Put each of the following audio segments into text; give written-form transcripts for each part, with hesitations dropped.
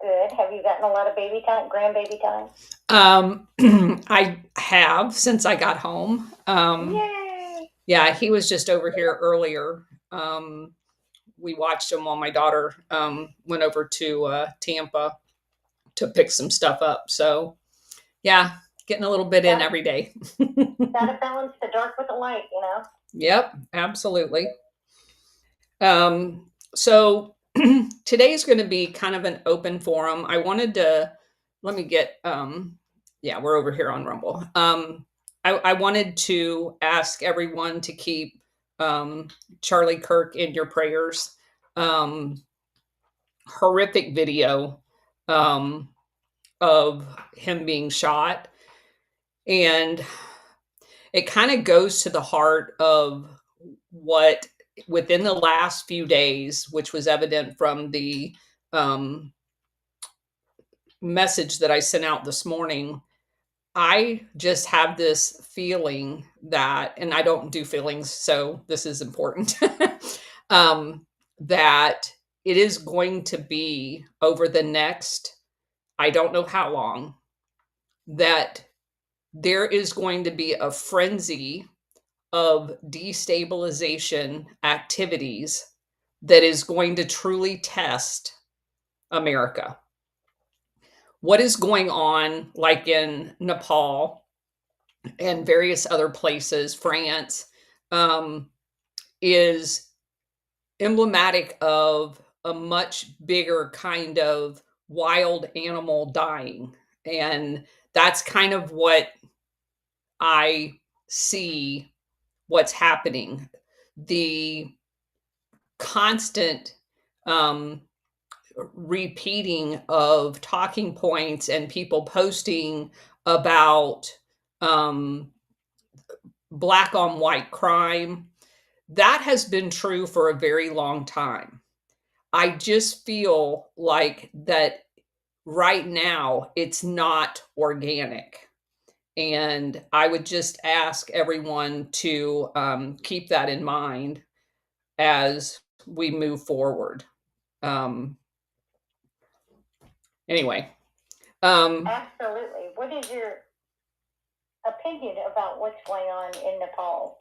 Good. Have you gotten a lot of baby time, grandbaby time? Um, I have since I got home. Yay! Yeah, he was just over here earlier. We watched him while my daughter went over to Tampa to pick some stuff up. So, yeah, getting a little bit in Gotta every day. gotta balance the dark with the light, you know? Yep, absolutely. So today's going to be kind of an open forum. I wanted to let me get yeah, we're over here on Rumble. I wanted to ask everyone to keep um Charlie Kirk in your prayers. Um Horrific video um of him being shot, and it kind of goes to the heart of what within the last few days, which was evident from the um, message that I sent out this morning. I just have this feeling that, and I don't do feelings, so this is important, um, that it is going to be over the next, I don't know how long, that there is going to be a frenzy of destabilization activities that is going to truly test America. What is going on, like in Nepal and various other places, France, um, is emblematic of a much bigger kind of wild animal dying. And that's kind of what I see what's happening. The constant um, repeating of talking points and people posting about um, black on white crime, that has been true for a very long time. I just feel like that right now it's not organic. And I would just ask everyone to keep that in mind as we move forward. Um, anyway, um, Absolutely. What is your opinion about what's going on in Nepal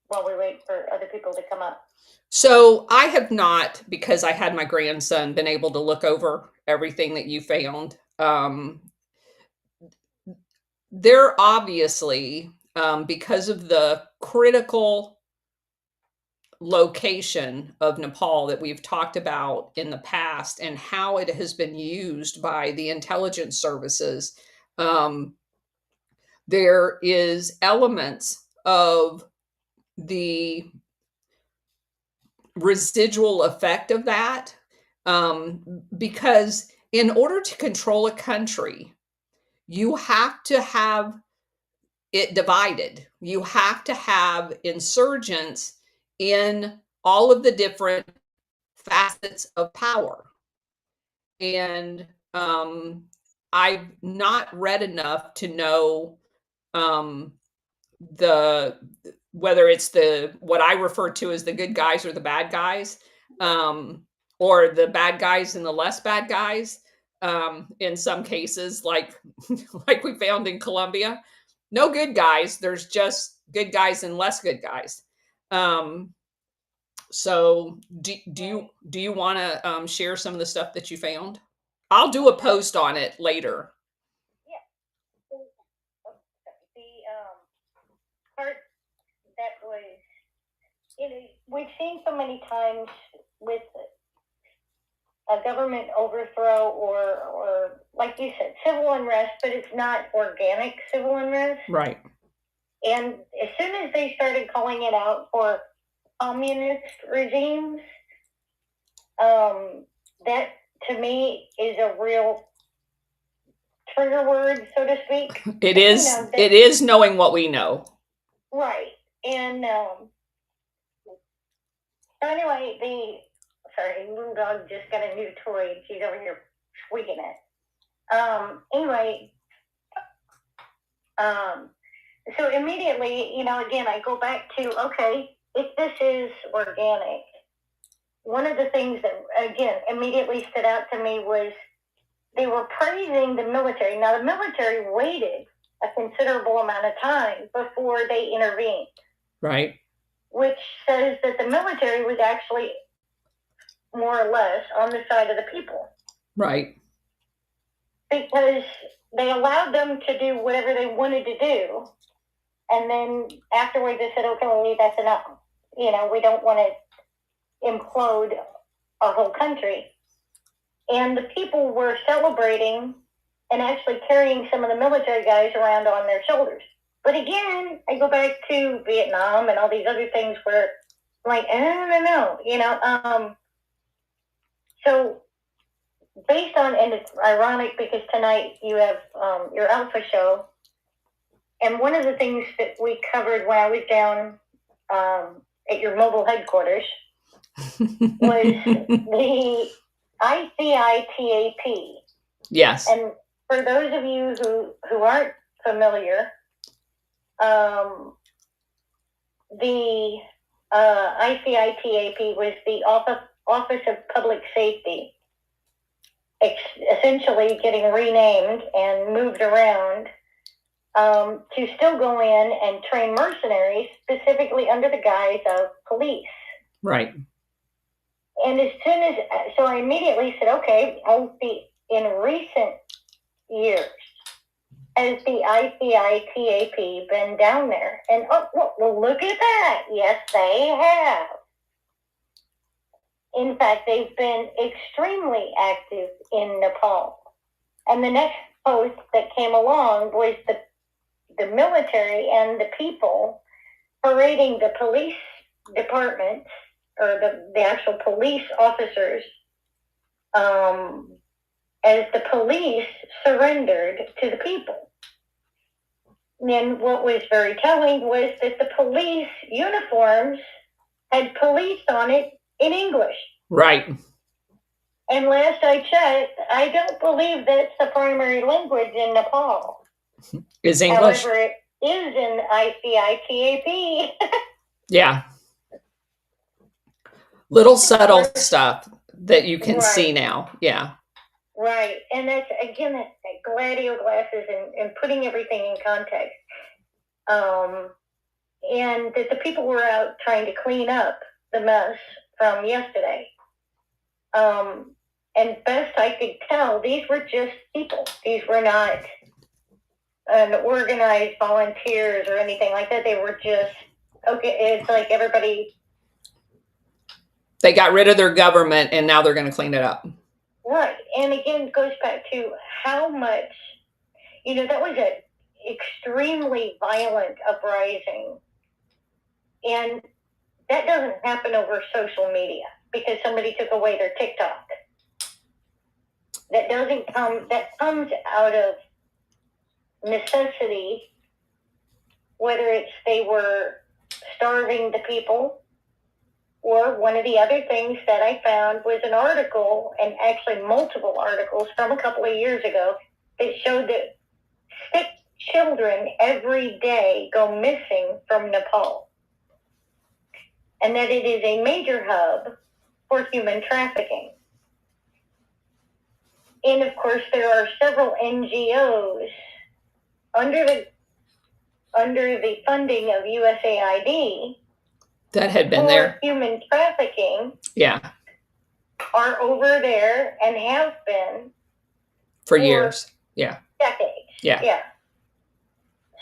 while we wait for other people to come up? so I have not, because I had my grandson, been able to look over everything that you found. There obviously, because of the critical location of Nepal that we've talked about in the past and how it has been used by the intelligence services, um, there is elements of the residual effect of that, because in order to control a country, you have to have it divided. You have to have insurgents in all of the different facets of power. And I've not read enough to know um, the whether it's the what I refer to as the good guys or the bad guys, um, or the bad guys and the less bad guys. In some cases, like like we found in Colombia, no good guys. There's just good guys and less good guys. Um, so do you want to share some of the stuff that you found? I'll do a post on it later. Yeah. The part that was, we've seen so many times with a government overthrow or like you said, civil unrest, but it's not organic civil unrest. Right. And as soon as they started calling it out for communist regimes, that to me is a real trigger word, so to speak. It is. It is knowing what we know. Right. And so anyway, sorry, little dog just got a new toy and she's over here squeaking it. Anyway, so immediately, again, I go back to, okay, if this is organic, one of the things that, again, immediately stood out to me was they were praising the military. Now, the military waited a considerable amount of time before they intervened. Right. Which says that the military was actually more or less on the side of the people. Right. Because they allowed them to do whatever they wanted to do. And then afterwards they said, okay, well, that's enough. We don't want to implode our whole country. And the people were celebrating and actually carrying some of the military guys around on their shoulders. But again, I go back to Vietnam and all these other things where, like, no. So based on, and it's ironic because tonight you have your Alpha show, and one of the things that we covered when I was down at your mobile headquarters was the ICITAP. Yes. And for those of you who aren't familiar, the ICITAP was the Office of Public Safety, essentially getting renamed and moved around to still go in and train mercenaries, specifically under the guise of police. Right. And so I immediately said, okay, in recent years, has the ICITAP been down there? And well, look at that. Yes, they have. In fact, they've been extremely active in Nepal. And the next post that came along was the military and the people parading the police departments, or the actual police officers, as the police surrendered to the people. And what was very telling was that the police uniforms had police on it in English. Right. And last I checked, I don't believe that's the primary language in Nepal. Is English. However, it is in ICITAP. Yeah. Little subtle stuff that you can see now. Yeah. Right. And that's, again, that gladio glasses and putting everything in context. And that the people were out trying to clean up the mess from yesterday. And best I could tell, these were just people. These were not organized volunteers or anything like that. They were just, okay, it's like everybody. They got rid of their government and now they're going to clean it up. Right. And again, it goes back to how much, that was an extremely violent uprising. And that doesn't happen over social media because somebody took away their TikTok. That comes out of necessity, whether it's they were starving the people, or one of the other things that I found was an article, and actually multiple articles from a couple of years ago, that showed that 6 children every day go missing from Nepal. And that it is a major hub for human trafficking. And of course, there are several NGOs under the funding of USAID that had been there. Human trafficking. Yeah. Are over there and have been for years. Yeah. Decades. Yeah. Yeah.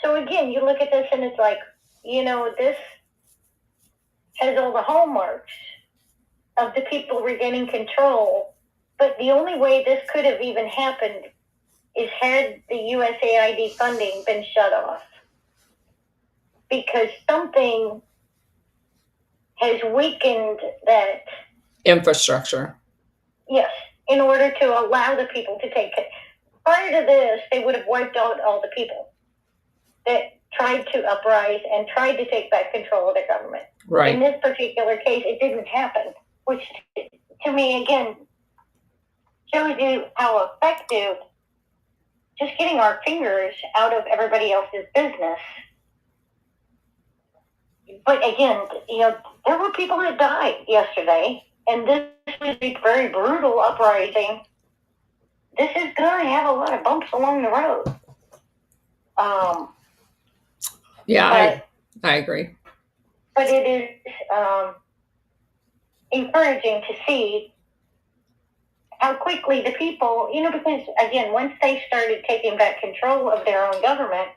So again, you look at this and it's like, this has all the hallmarks of the people regaining control. But the only way this could have even happened is had the USAID funding been shut off. Because something has weakened that infrastructure. Yes, in order to allow the people to take it. Prior to this, they would have wiped out all the people that tried to uprise and tried to take back control of the government. Right. In this particular case, it didn't happen, which to me, again, shows you how effective just getting our fingers out of everybody else's business. But again, there were people that died yesterday, and this was a very brutal uprising this is going to have a lot of bumps along the road. Yeah, I agree. But it is encouraging to see how quickly the people, because again, once they started taking back control of their own government,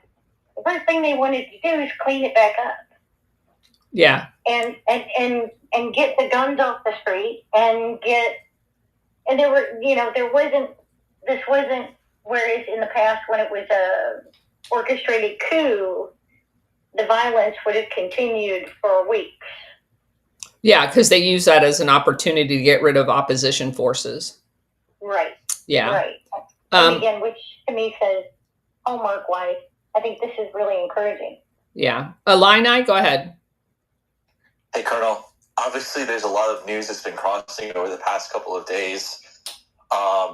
the first thing they wanted to do is clean it back up. Yeah. And get the guns off the street and there wasn't, whereas in the past when it was a orchestrated coup, the violence would have continued for weeks. Yeah, because they use that as an opportunity to get rid of opposition forces. Right. Yeah. Right. And again, which to me says, Hallmark-wise, I think this is really encouraging. Yeah. Illini, go ahead. Hey, Colonel. Obviously, there's a lot of news that's been crossing over the past couple of days.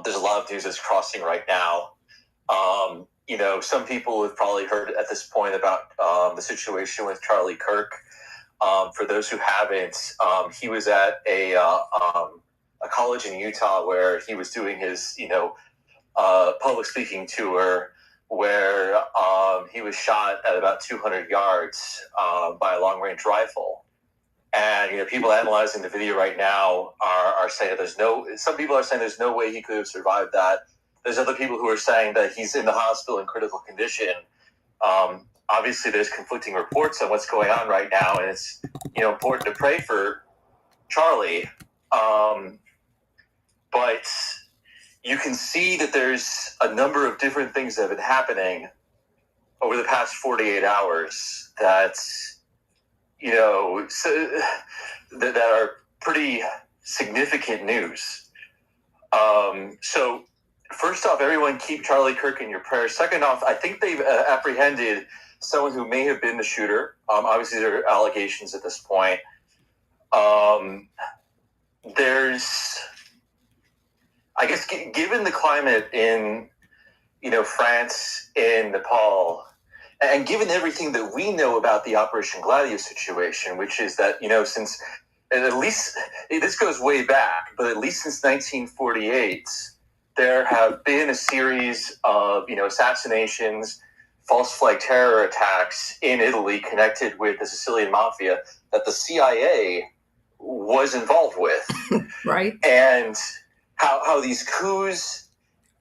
There's a lot of news that's crossing right now. Some people have probably heard at this point about the situation with Charlie Kirk. For those who haven't, he was at a college in Utah where he was doing his, public speaking tour, where he was shot at about 200 yards by a long-range rifle. And, people analyzing the video right now are saying that some people are saying there's no way he could have survived that. There's other people who are saying that he's in the hospital in critical condition. Obviously, there's conflicting reports on what's going on right now, and it's, important to pray for Charlie. But you can see that there's a number of different things that have been happening over the past 48 hours that that are pretty significant news. So first off, everyone keep Charlie Kirk in your prayers. Second off, I think they've apprehended someone who may have been the shooter. Obviously, there are allegations at this point. There's, I guess, given the climate in, France, in Nepal, and given everything that we know about the Operation Gladio situation, which is that, since, at least, this goes way back, but at least since 1948, there have been a series of, assassinations, false flag terror attacks in Italy connected with the Sicilian mafia that the CIA was involved with. Right. And how these coups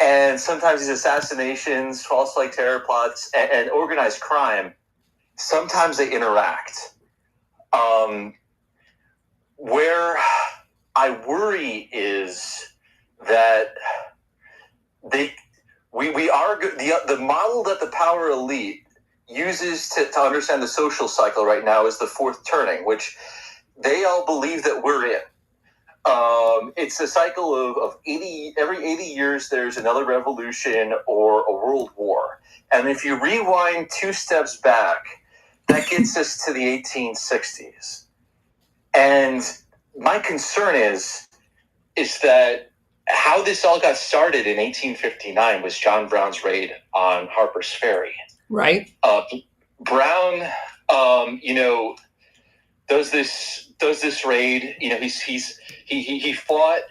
and sometimes these assassinations, false flag terror plots, and organized crime, sometimes they interact. Where I worry is that the model that the power elite uses to understand the social cycle right now is the fourth turning, which they all believe that we're in. It's a cycle of every 80 years, there's another revolution or a world war. And if you rewind 2 steps back, that gets us to the 1860s. And my concern is that how this all got started in 1859 was John Brown's raid on Harper's Ferry. Right. Brown, does this raid. He fought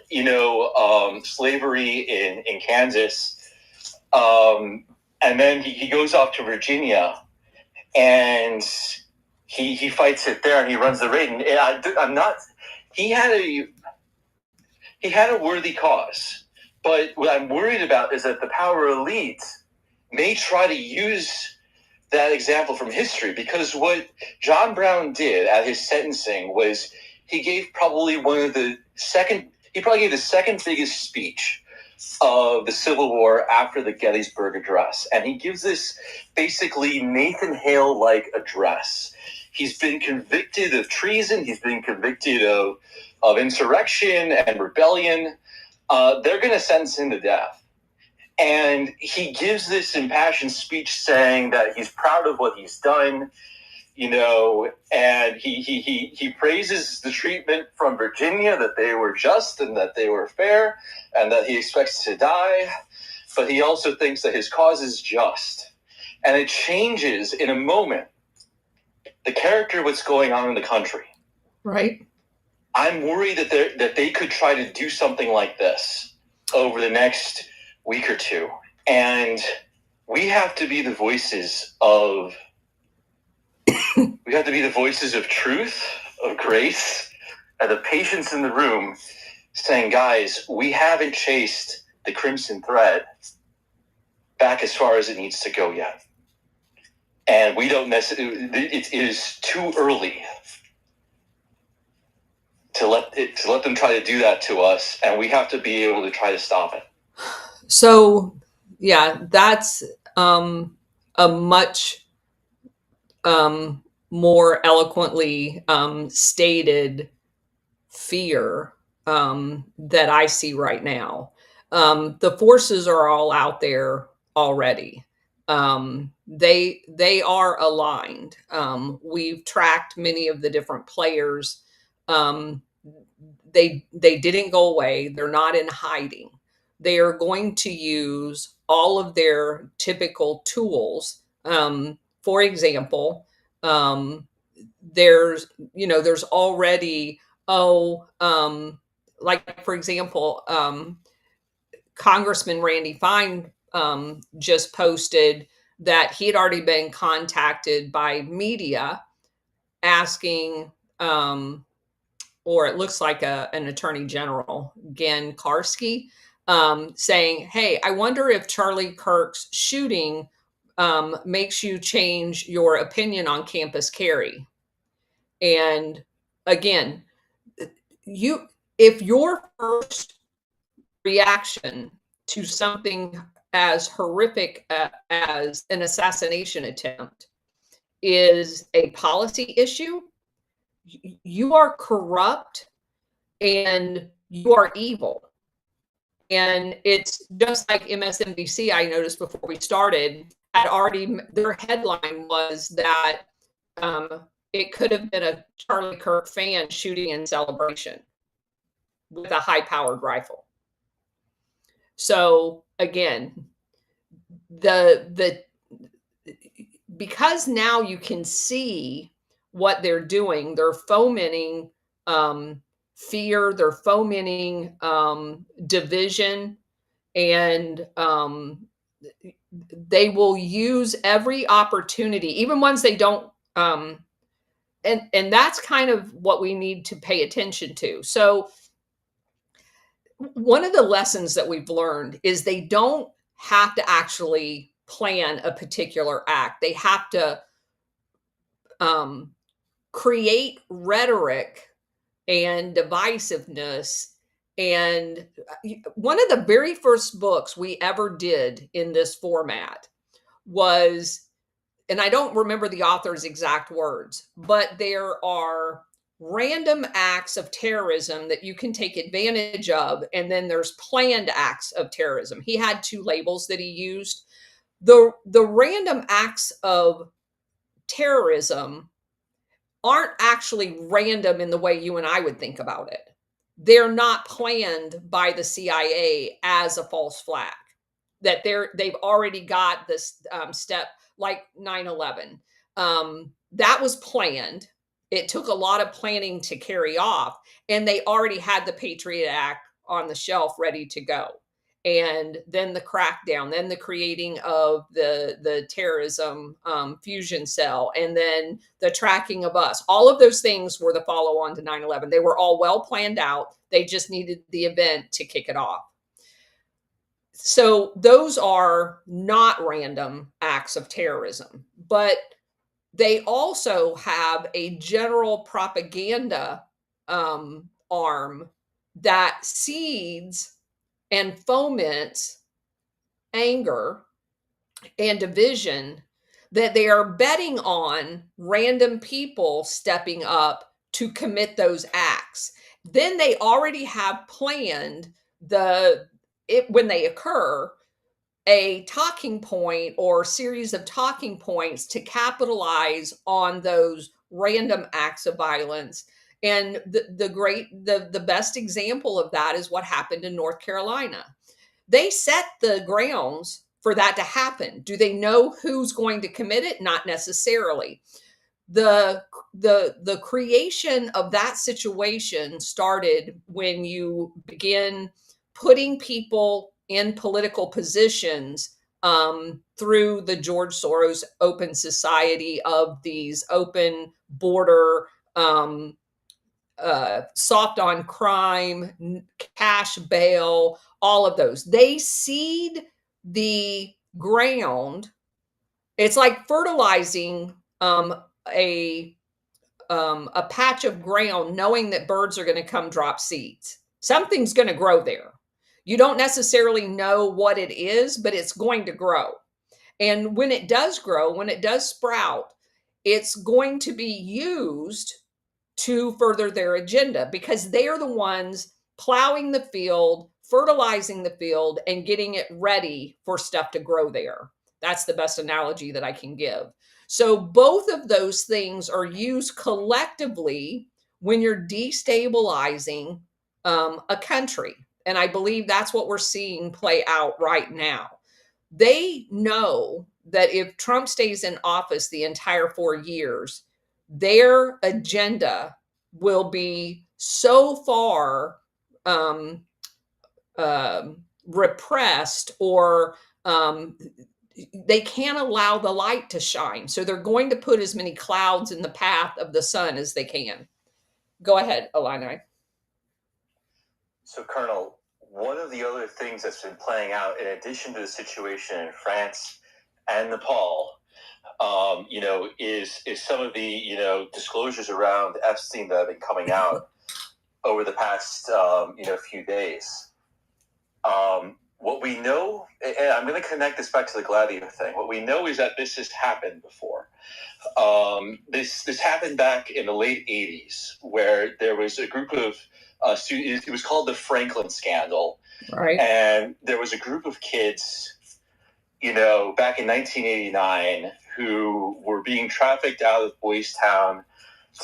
slavery in Kansas, and then he goes off to Virginia, and he fights it there, and he runs the raid. And he had a worthy cause, but what I'm worried about is that the power elite may try to use that example from history, because what John Brown did at his sentencing was he probably gave the second biggest speech of the Civil War after the Gettysburg Address. And he gives this basically Nathan Hale-like address. He's been convicted of treason. He's been convicted of insurrection and rebellion. They're going to sentence him to death. And he gives this impassioned speech saying that he's proud of what he's done, and he praises the treatment from Virginia, that they were just and that they were fair, and that he expects to die. But he also thinks that his cause is just. And it changes in a moment the character of what's going on in the country. Right. I'm worried that they could try to do something like this over the next week or two, and we have to be the voices of truth, of grace, and the patience in the room, saying, guys, we haven't chased the crimson thread back as far as it needs to go yet. And we don't necessarily, it is too early to let them try to do that to us, and we have to be able to try to stop it. So, yeah, that's a much more eloquently stated fear that I see right now. The forces are all out there already. They are aligned. We've tracked many of the different players. They didn't go away. They're not in hiding. They are going to use all of their typical tools. For example, there's already like, for example, Congressman Randy Fine just posted that he had already been contacted by media asking, or it looks like an attorney general, Gen Karski, saying, hey, I wonder if Charlie Kirk's shooting makes you change your opinion on campus carry. And again, if your first reaction to something as horrific as an assassination attempt is a policy issue, you are corrupt and you are evil. And it's just like MSNBC, I noticed before we started, had already, their headline was that it could have been a Charlie Kirk fan shooting in celebration with a high-powered rifle. So again, because now you can see what they're doing, they're fomenting fear, they're fomenting division, and they will use every opportunity, even ones they don't. And that's kind of what we need to pay attention to. So one of the lessons that we've learned is they don't have to actually plan a particular act. They have to create rhetoric and divisiveness. And one of the very first books we ever did in this format was, and I don't remember the author's exact words, but there are random acts of terrorism that you can take advantage of, and then there's planned acts of terrorism. He had two labels that he used. The random acts of terrorism aren't actually random in the way you and I would think about it. They're not planned by the CIA as a false flag, that they've already got this step, like 9/11. That was planned. It took a lot of planning to carry off, and they already had the Patriot Act on the shelf ready to go. And then the crackdown, then the creating of the terrorism fusion cell, and then the tracking of us. All of those things were the follow-on to 9/11. They were all well planned out. They just needed the event to kick it off. So those are not random acts of terrorism, but they also have a general propaganda arm that seeds and foments anger and division, that they are betting on random people stepping up to commit those acts. Then they already have planned when they occur, a talking point or series of talking points to capitalize on those random acts of violence. And the best example of that is what happened in North Carolina. They set the grounds for that to happen. Do they know who's going to commit it? Not necessarily. The creation of that situation started when you begin putting people in political positions through the George Soros Open Society of these open border, soft on crime, cash bail, all of those. They seed the ground. It's like fertilizing a patch of ground, knowing that birds are going to come drop seeds. Something's going to grow there. You don't necessarily know what it is, but it's going to grow. And when it does grow, when it does sprout, it's going to be used to further their agenda because they are the ones plowing the field, fertilizing the field, and getting it ready for stuff to grow there. That's the best analogy that I can give. So both of those things are used collectively when you're destabilizing a country. And I believe that's what we're seeing play out right now. They know that if Trump stays in office the entire 4 years, their agenda will be so far repressed, or they can't allow the light to shine. So they're going to put as many clouds in the path of the sun as they can. Go ahead, Illini. So, Colonel, one of the other things that's been playing out, in addition to the situation in France and Nepal, is some of the disclosures around Epstein that have been coming out over the past few days. What we know, and I'm going to connect this back to the Gladiator thing. What we know is that this has happened before. This happened back in the late 80s, where there was a group of students. It was called the Franklin Scandal, right? And there was a group of kids, back in 1989, who were being trafficked out of Boys Town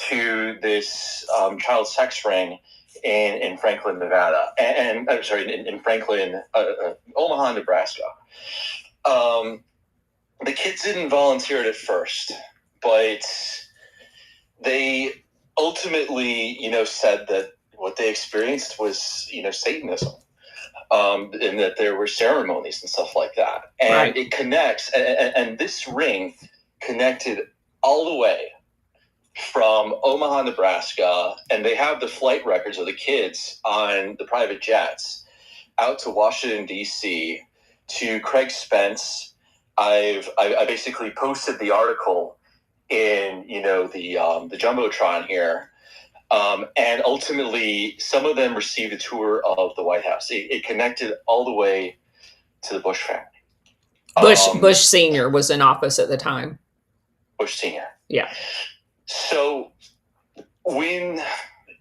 to this child sex ring in Franklin, Nevada, and I'm sorry, in Franklin, Omaha, Nebraska. The kids didn't volunteer it at first, but they ultimately, said that what they experienced was, Satanism, and that there were ceremonies and stuff like that. And right. It connects, and this ring connected all the way from Omaha, Nebraska, and they have the flight records of the kids on the private jets out to Washington, D.C., to Craig Spence. I basically posted the article in, the Jumbotron here. And ultimately, some of them received a tour of the White House. It connected all the way to the Bush family. Bush Sr. was in office at the time. Bush Sr. Yeah. So when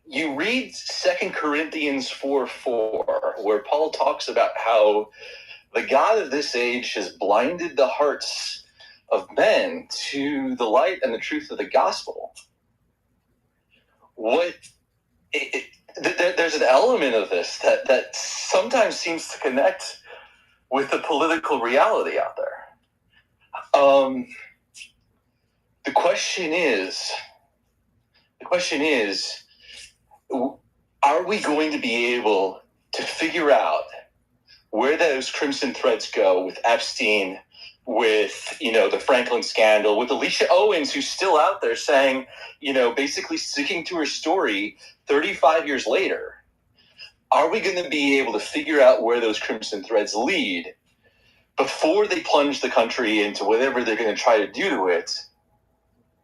you read 2 Corinthians 4:4, where Paul talks about how the God of this age has blinded the hearts of men to the light and the truth of the gospel, there's an element of this that sometimes seems to connect with the political reality out there. The question is, are we going to be able to figure out where those crimson threads go with Epstein, with, the Franklin scandal, with Alicia Owens, who's still out there saying, basically sticking to her story 35 years later? Are we going to be able to figure out where those crimson threads lead before they plunge the country into whatever they're going to try to do to it,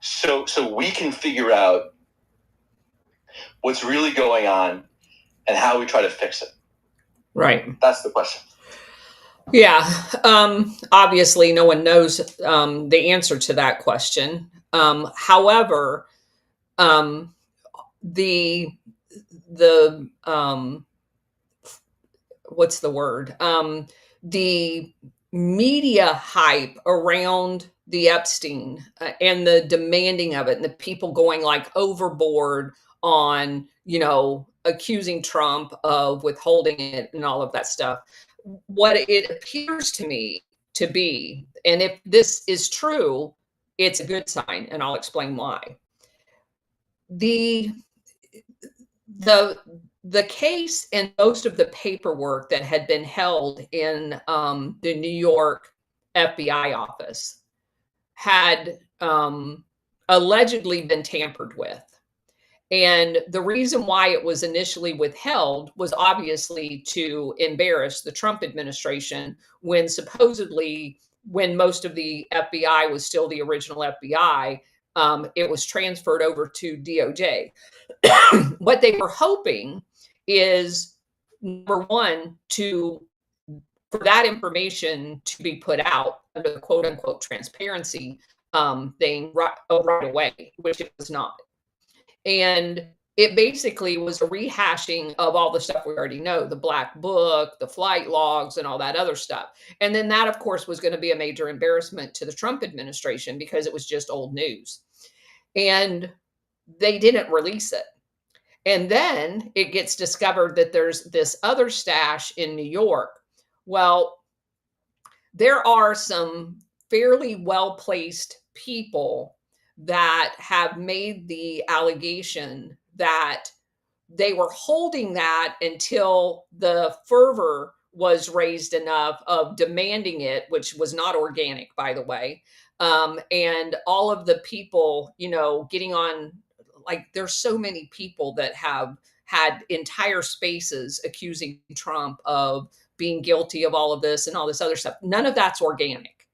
so we can figure out what's really going on and how we try to fix it? Right. That's the question. Yeah. Obviously, no one knows the answer to that question. However, the what's the word? The media hype around the Epstein and the demanding of it, and the people going like overboard on, accusing Trump of withholding it and all of that stuff. What it appears to me to be, and if this is true, it's a good sign, and I'll explain why. The the case and most of the paperwork that had been held in the New York FBI office had allegedly been tampered with. And the reason why it was initially withheld was obviously to embarrass the Trump administration when supposedly, when most of the FBI was still the original FBI, it was transferred over to DOJ. What they were hoping is, number one, for that information to be put out under the quote unquote transparency thing right away, which it was not. And it basically was a rehashing of all the stuff we already know, the black book, the flight logs, and all that other stuff. And then that, of course, was going to be a major embarrassment to the Trump administration because it was just old news. And they didn't release it. And then it gets discovered that there's this other stash in New York. Well, there are some fairly well-placed people that have made the allegation that they were holding that until the fervor was raised enough of demanding it, which was not organic, by the way. And all of the people, getting on, like, there's so many people that have had entire spaces accusing Trump of being guilty of all of this and all this other stuff. None of that's organic.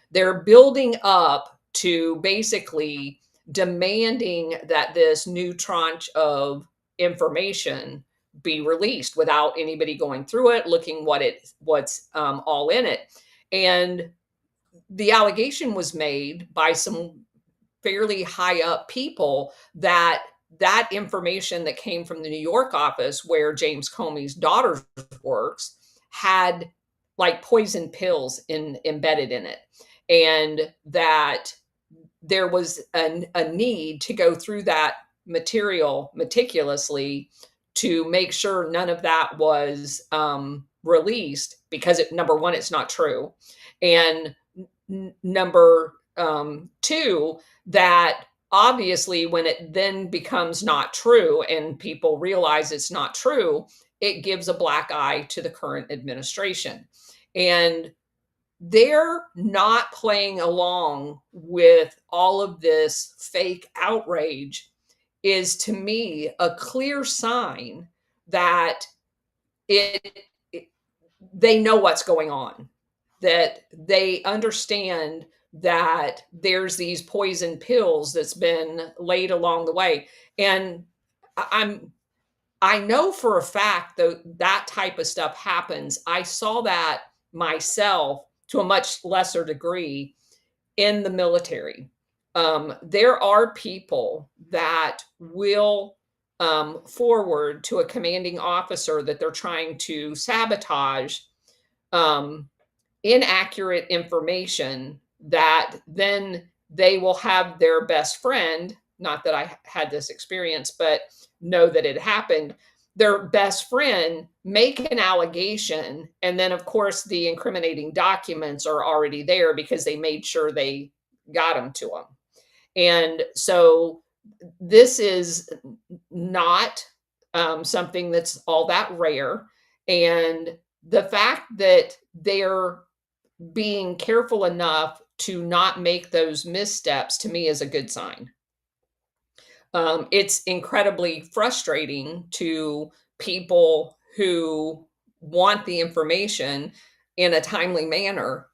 They're building up to basically demanding that this new tranche of information be released without anybody going through it, looking what's all in it. And the allegation was made by some fairly high up people that information that came from the New York office where James Comey's daughter works had like poison pills embedded in it, and that there was a need to go through that material meticulously to make sure none of that was released, because number one, it's not true, and number two, that obviously when it then becomes not true and people realize it's not true, it gives a black eye to the current administration. And they're not playing along with all of this fake outrage is, to me, a clear sign that they know what's going on, that they understand that there's these poison pills that's been laid along the way. And I know for a fact that type of stuff happens. I saw that myself to a much lesser degree in the military. There are people that will forward to a commanding officer that they're trying to sabotage inaccurate information, that then they will have their best friend, not that I had this experience, but know that it happened, their best friend make an allegation, and then of course the incriminating documents are already there because they made sure they got them to them. And so this is not something that's all that rare. And the fact that they're being careful enough to not make those missteps, to me, is a good sign. It's incredibly frustrating to people who want the information in a timely manner,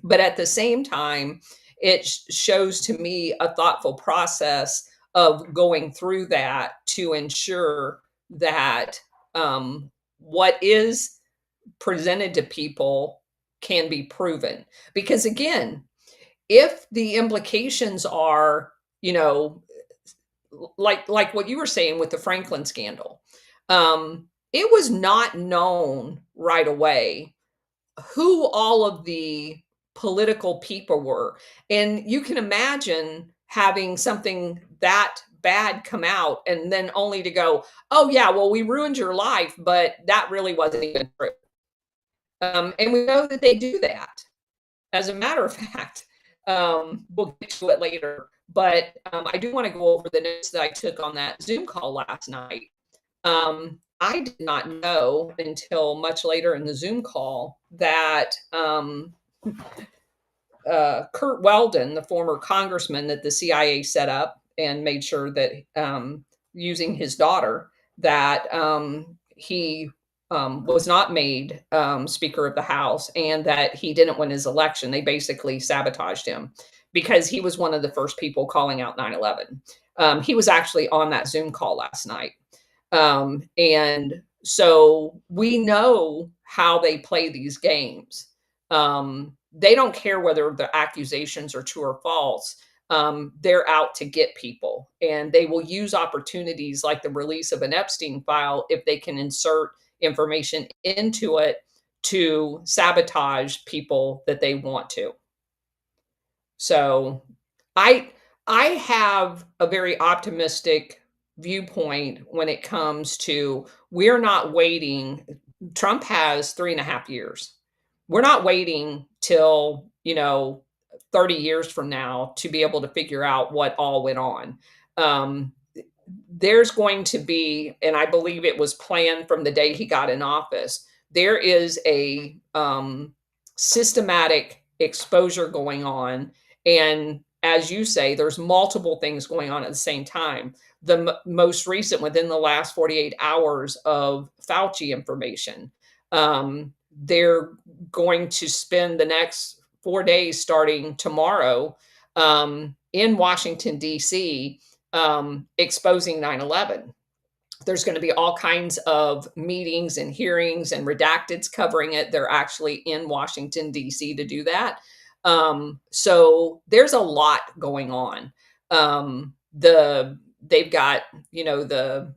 but at the same time, it shows to me a thoughtful process of going through that to ensure that what is presented to people can be proven. Because again, if the implications are, like what you were saying with the Franklin scandal, it was not known right away who all of the political people were. And you can imagine having something that bad come out and then only to go, oh yeah, well, we ruined your life, but that really wasn't even true. And we know that they do that. As a matter of fact, we'll get to it later, but I do want to go over the notes that I took on that Zoom call last night. I did not know until much later in the Zoom call that Kurt Weldon, the former congressman that the CIA set up and made sure that using his daughter, that he was not made Speaker of the House and that he didn't win his election. They basically sabotaged him because he was one of the first people calling out 9/11. He was actually on that Zoom call last night. And so we know how they play these games. They don't care whether the accusations are true or false. They're out to get people, and they will use opportunities like the release of an Epstein file if they can insert information into it to sabotage people that they want to. So I I have a very optimistic viewpoint when it comes to we're not waiting. Trump has 3.5 years. We're not waiting till, 30 years from now to be able to figure out what all went on. Um, there's going to be, and I believe it was planned from the day he got in office, there is a systematic exposure going on. And as you say, there's multiple things going on at the same time. The most recent within the last 48 hours of Fauci information. They're going to spend the next 4 days starting tomorrow in Washington, D.C., exposing 9/11. There's going to be all kinds of meetings and hearings and redacteds covering it. They're actually in Washington, D.C. to do that. So there's a lot going on. They've got, the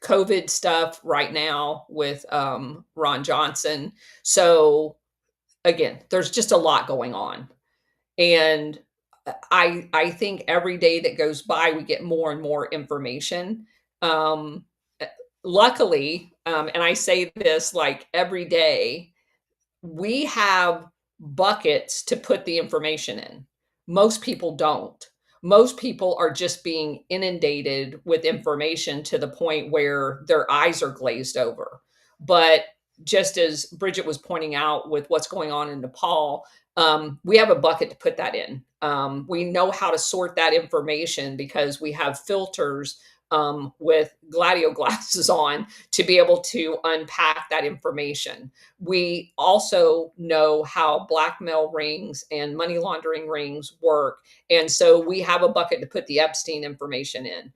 COVID stuff right now with Ron Johnson. So again, there's just a lot going on. And I think every day that goes by, we get more and more information. Um, luckily, and I say this like every day, we have buckets to put the information in. Most people don't. Most people are just being inundated with information to the point where their eyes are glazed over. But just as Bridget was pointing out with what's going on in Nepal, we have a bucket to put that in. We know how to sort that information because we have filters with gladio glasses on to be able to unpack that information. We also know how blackmail rings and money laundering rings work. And so we have a bucket to put the Epstein information in.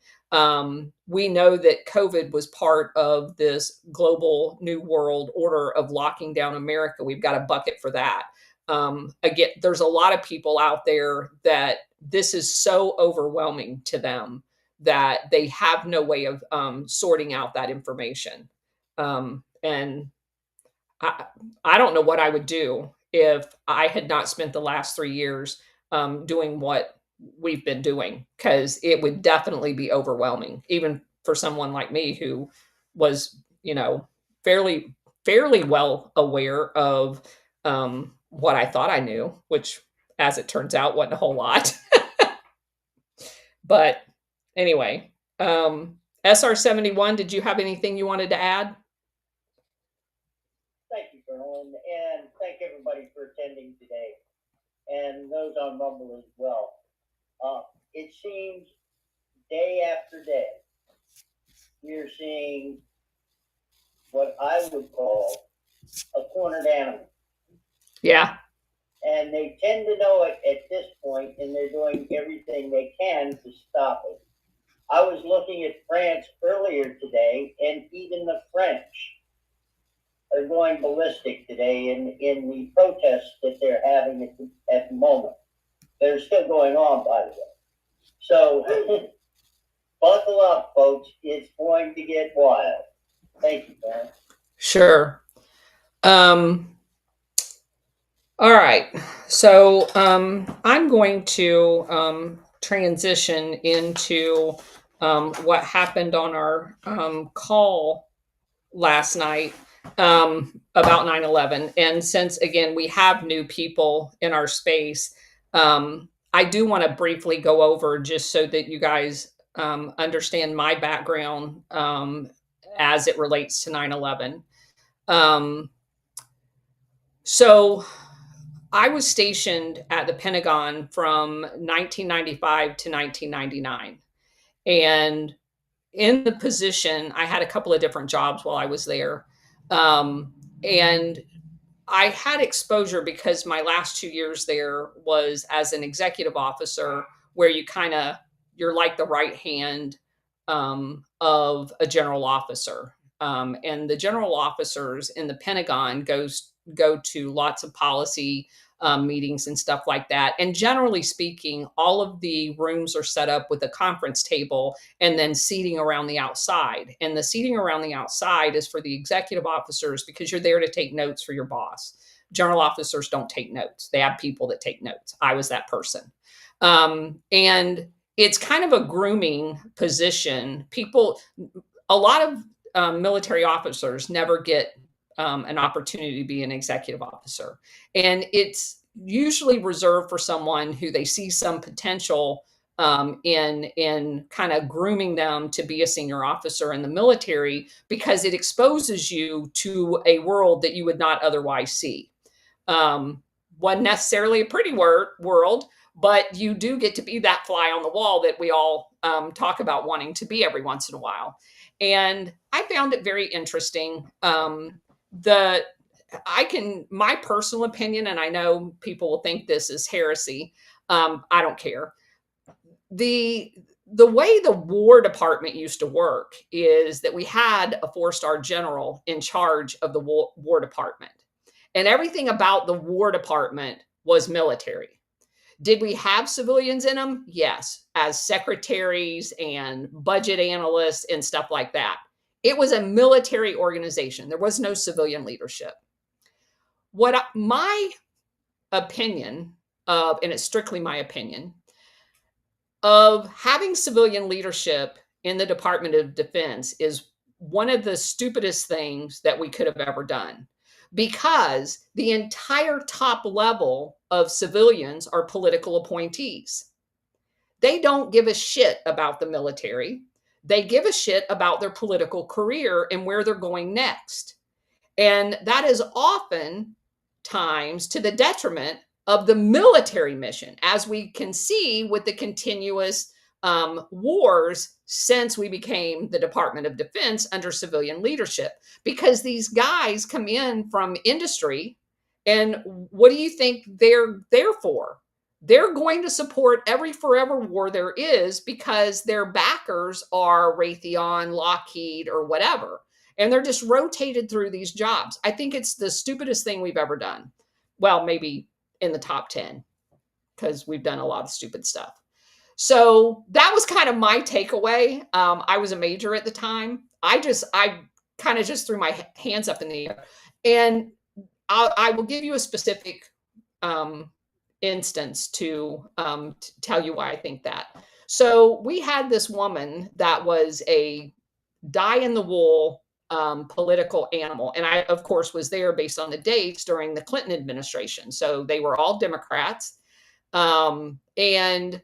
We know that COVID was part of this global new world order of locking down America. We've got a bucket for that. Again, there's a lot of people out there that this is so overwhelming to them that they have no way of sorting out that information. And I don't know what I would do if I had not spent the last 3 years doing what we've been doing, because it would definitely be overwhelming, even for someone like me who was, fairly well aware of what I thought I knew, which, as it turns out, wasn't a whole lot. But anyway, SR71, did you have anything you wanted to add? Thank you, Carolyn, and thank everybody for attending today, and those on Rumble as well. It seems day after day, we're seeing what I would call a cornered animal. Yeah. And they tend to know it at this point, and they're doing everything they can to stop it. I was looking at France earlier today, and even the French are going ballistic today in the protests that they're having at the moment. They're still going on, by the way. So buckle up, folks. It's going to get wild. Thank you, man. Sure. All right. So I'm going to transition into what happened on our call last night about 9/11. And since, again, we have new people in our space, I do want to briefly go over, just so that you guys understand my background as it relates to 9/11. So I was stationed at the Pentagon from 1995 to 1999. And in the position, I had a couple of different jobs while I was there. And I had exposure because my last 2 years there was as an executive officer, where you're like the right hand of a general officer. And the general officers in the Pentagon go to lots of policy meetings and stuff like that. And generally speaking, all of the rooms are set up with a conference table and then seating around the outside. And the seating around the outside is for the executive officers because you're there to take notes for your boss. General officers don't take notes. They have people that take notes. I was that person. And it's kind of a grooming position. A lot of military officers never get an opportunity to be an executive officer. And it's usually reserved for someone who they see some potential in kind of grooming them to be a senior officer in the military, because it exposes you to a world that you would not otherwise see. Wasn't necessarily a pretty world, but you do get to be that fly on the wall that we all talk about wanting to be every once in a while. And I found it very interesting. My personal opinion, and I know people will think this is heresy. I don't care. The way the War Department used to work is that we had a 4-star general in charge of the War Department, and everything about the War Department was military. Did we have civilians in them? Yes, as secretaries and budget analysts and stuff like that. It was a military organization. There was no civilian leadership. My opinion of, and it's strictly my opinion, of having civilian leadership in the Department of Defense is one of the stupidest things that we could have ever done, because the entire top level of civilians are political appointees. They don't give a shit about the military. They give a shit about their political career and where they're going next. And that is often times to the detriment of the military mission, as we can see with the continuous wars since we became the Department of Defense under civilian leadership, because these guys come in from industry. And what do you think they're there for? They're going to support every forever war there is, because their backers are Raytheon, Lockheed, or whatever. And they're just rotated through these jobs. I think it's the stupidest thing we've ever done. Well, maybe in the top 10, because we've done a lot of stupid stuff. So that was kind of my takeaway. I was a major at the time. I kind of just threw my hands up in the air. And I will give you a specific instance to tell you why I think that. So we had this woman that was a die-in-the-wool political animal. And I, of course, was there based on the dates during the Clinton administration. So they were all Democrats. And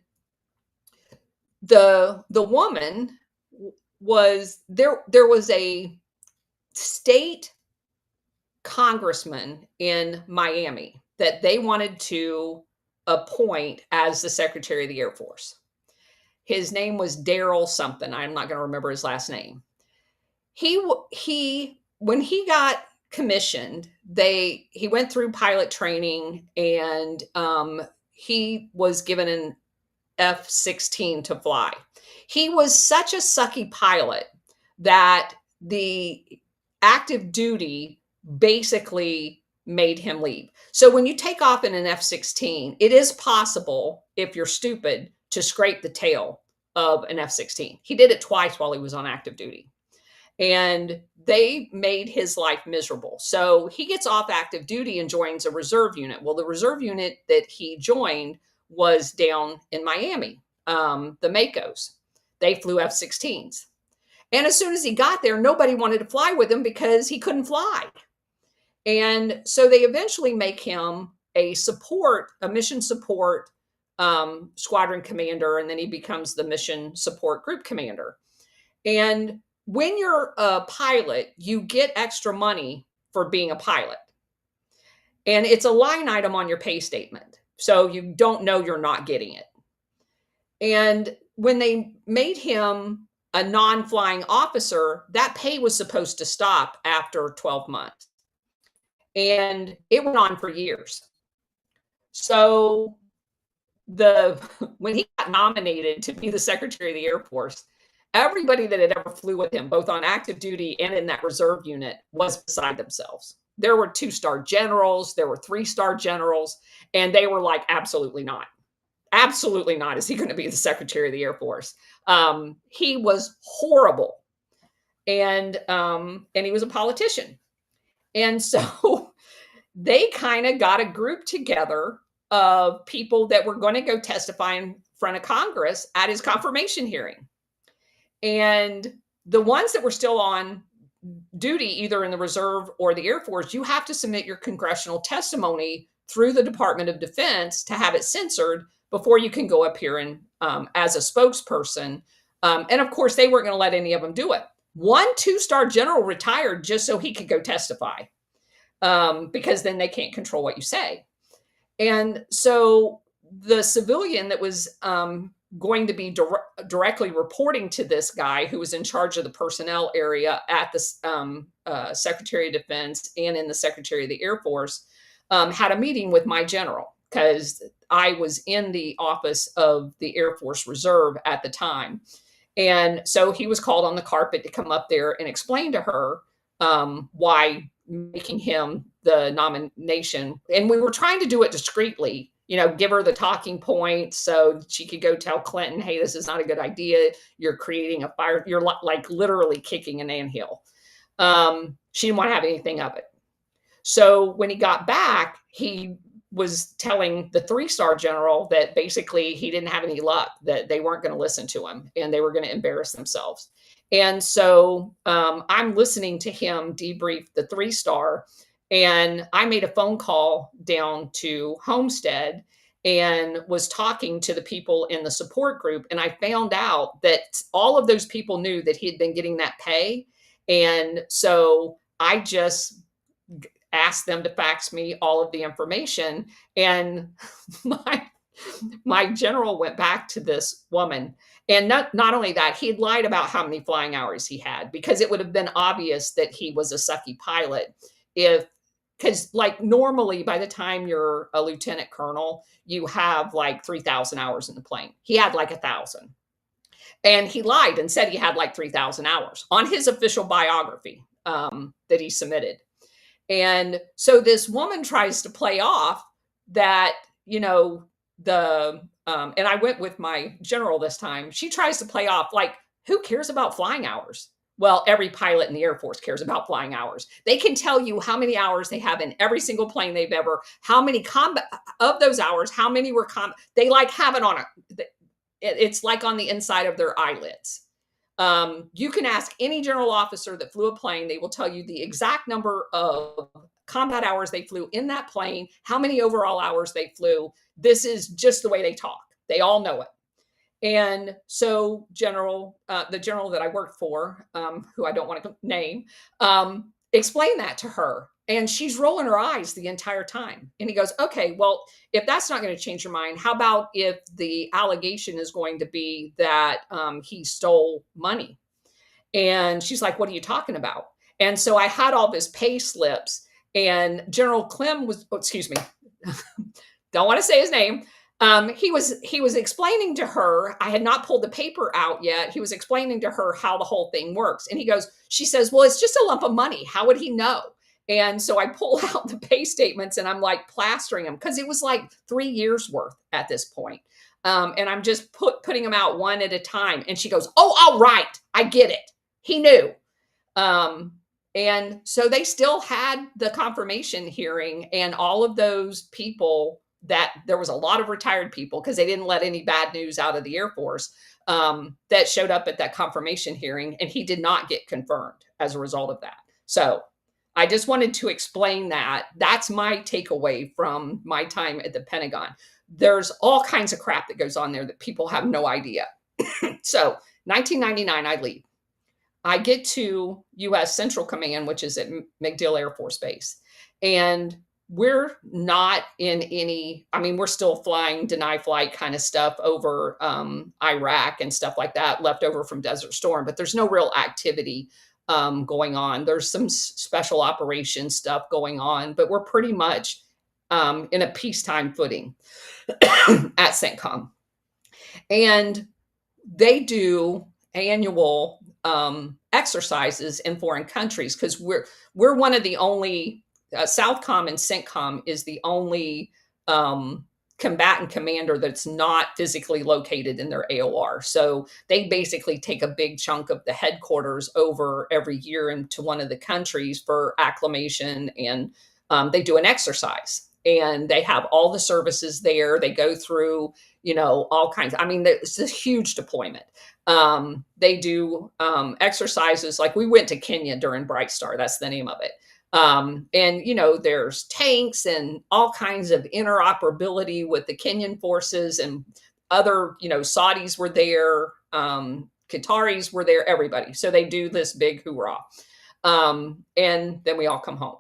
the woman was there was a state congressman in Miami that they wanted to appoint as the Secretary of the Air Force. His name was Daryl something. I'm not going to remember his last name. When he got commissioned, he went through pilot training, and he was given an F-16 to fly. He was such a sucky pilot that the active duty basically made him leave. So when you take off in an F-16, it is possible, if you're stupid, to scrape the tail of an F-16. He did it twice while he was on active duty. And they made his life miserable. So he gets off active duty and joins a reserve unit. Well, the reserve unit that he joined was down in Miami, the MACOs. They flew F-16s. And as soon as he got there, nobody wanted to fly with him because he couldn't fly. And so they eventually make him a mission support squadron commander, and then he becomes the mission support group commander. And when you're a pilot, you get extra money for being a pilot. And it's a line item on your pay statement. So you don't know you're not getting it. And when they made him a non-flying officer, that pay was supposed to stop after 12 months. And it went on for years. So when he got nominated to be the Secretary of the Air Force, everybody that had ever flew with him, both on active duty and in that reserve unit, was beside themselves. There were 2-star generals, there were 3-star generals, and they were like, absolutely not. Absolutely not. Is he going to be the Secretary of the Air Force? He was horrible. And he was a politician. And so they kind of got a group together of people that were going to go testify in front of Congress at his confirmation hearing. And the ones that were still on duty, either in the reserve or the Air Force, you have to submit your congressional testimony through the Department of Defense to have it censored before you can go up here and as a spokesperson. And of course, they weren't going to let any of them do it. One 2-star general retired just so he could go testify, because then they can't control what you say. And so the civilian that was going to be directly reporting to this guy who was in charge of the personnel area at the Secretary of Defense and in the Secretary of the Air Force had a meeting with my general, because I was in the office of the Air Force Reserve at the time. And so he was called on the carpet to come up there and explain to her why making him the nomination. And we were trying to do it discreetly, give her the talking points so she could go tell Clinton, hey, this is not a good idea. You're creating a fire. You're like literally kicking an anthill. She didn't want to have anything of it. So when he got back, he was telling the 3-star general that basically he didn't have any luck, that they weren't going to listen to him and they were going to embarrass themselves. And so I'm listening to him debrief the 3-star, and I made a phone call down to Homestead and was talking to the people in the support group. And I found out that all of those people knew that he had been getting that pay. And so I just asked them to fax me all of the information. And my general went back to this woman. And not only that, he had lied about how many flying hours he had, because it would have been obvious that he was a sucky pilot because like normally by the time you're a lieutenant colonel, you have like 3,000 hours in the plane. He had like 1,000. And he lied and said he had like 3,000 hours on his official biography that he submitted. And so this woman tries to play off that, and I went with my general this time. She tries to play off like, who cares about flying hours? Well, every pilot in the Air Force cares about flying hours. They can tell you how many hours they have in every single plane they've ever, how many combat of those hours, how many were they like have it on it's like on the inside of their eyelids. You can ask any general officer that flew a plane. They will tell you the exact number of combat hours they flew in that plane, how many overall hours they flew. This is just the way they talk. They all know it. And so the general that I worked for, who I don't want to name, explained that to her. And she's rolling her eyes the entire time. And he goes, okay, well, if that's not going to change your mind, how about if the allegation is going to be that he stole money? And she's like, what are you talking about? And so I had all his pay slips, and General Clem don't want to say his name. He was explaining to her, I had not pulled the paper out yet. He was explaining to her how the whole thing works. And she says, well, it's just a lump of money. How would he know? And so I pull out the pay statements and I'm like plastering them, because it was like 3 years worth at this point. And I'm just putting them out one at a time. And she goes, oh, all right, I get it. He knew. And so they still had the confirmation hearing, and all of those people, that there was a lot of retired people, because they didn't let any bad news out of the Air Force, that showed up at that confirmation hearing, and he did not get confirmed as a result of that. So I just wanted to explain that. That's my takeaway from my time at the Pentagon. There's all kinds of crap that goes on there that people have no idea. So 1999, I leave. I get to U.S. Central Command, which is at MacDill Air Force Base, and we're not in any, I mean, we're still flying deny flight kind of stuff over Iraq and stuff like that, left over from Desert Storm, but there's no real activity going on. There's some special operations stuff going on, but we're pretty much in a peacetime footing at CENTCOM. And they do annual exercises in foreign countries because we're one of the only Southcom and CENTCOM is the only combatant commander that's not physically located in their AOR. So they basically take a big chunk of the headquarters over every year into one of the countries for acclimation, and they do an exercise. And they have all the services there. They go through, all kinds. I mean, it's a huge deployment. They do exercises like we went to Kenya during Bright Star. That's the name of it. And, there's tanks and all kinds of interoperability with the Kenyan forces and other, Saudis were there, Qataris were there, everybody. So they do this big hoorah. And then we all come home.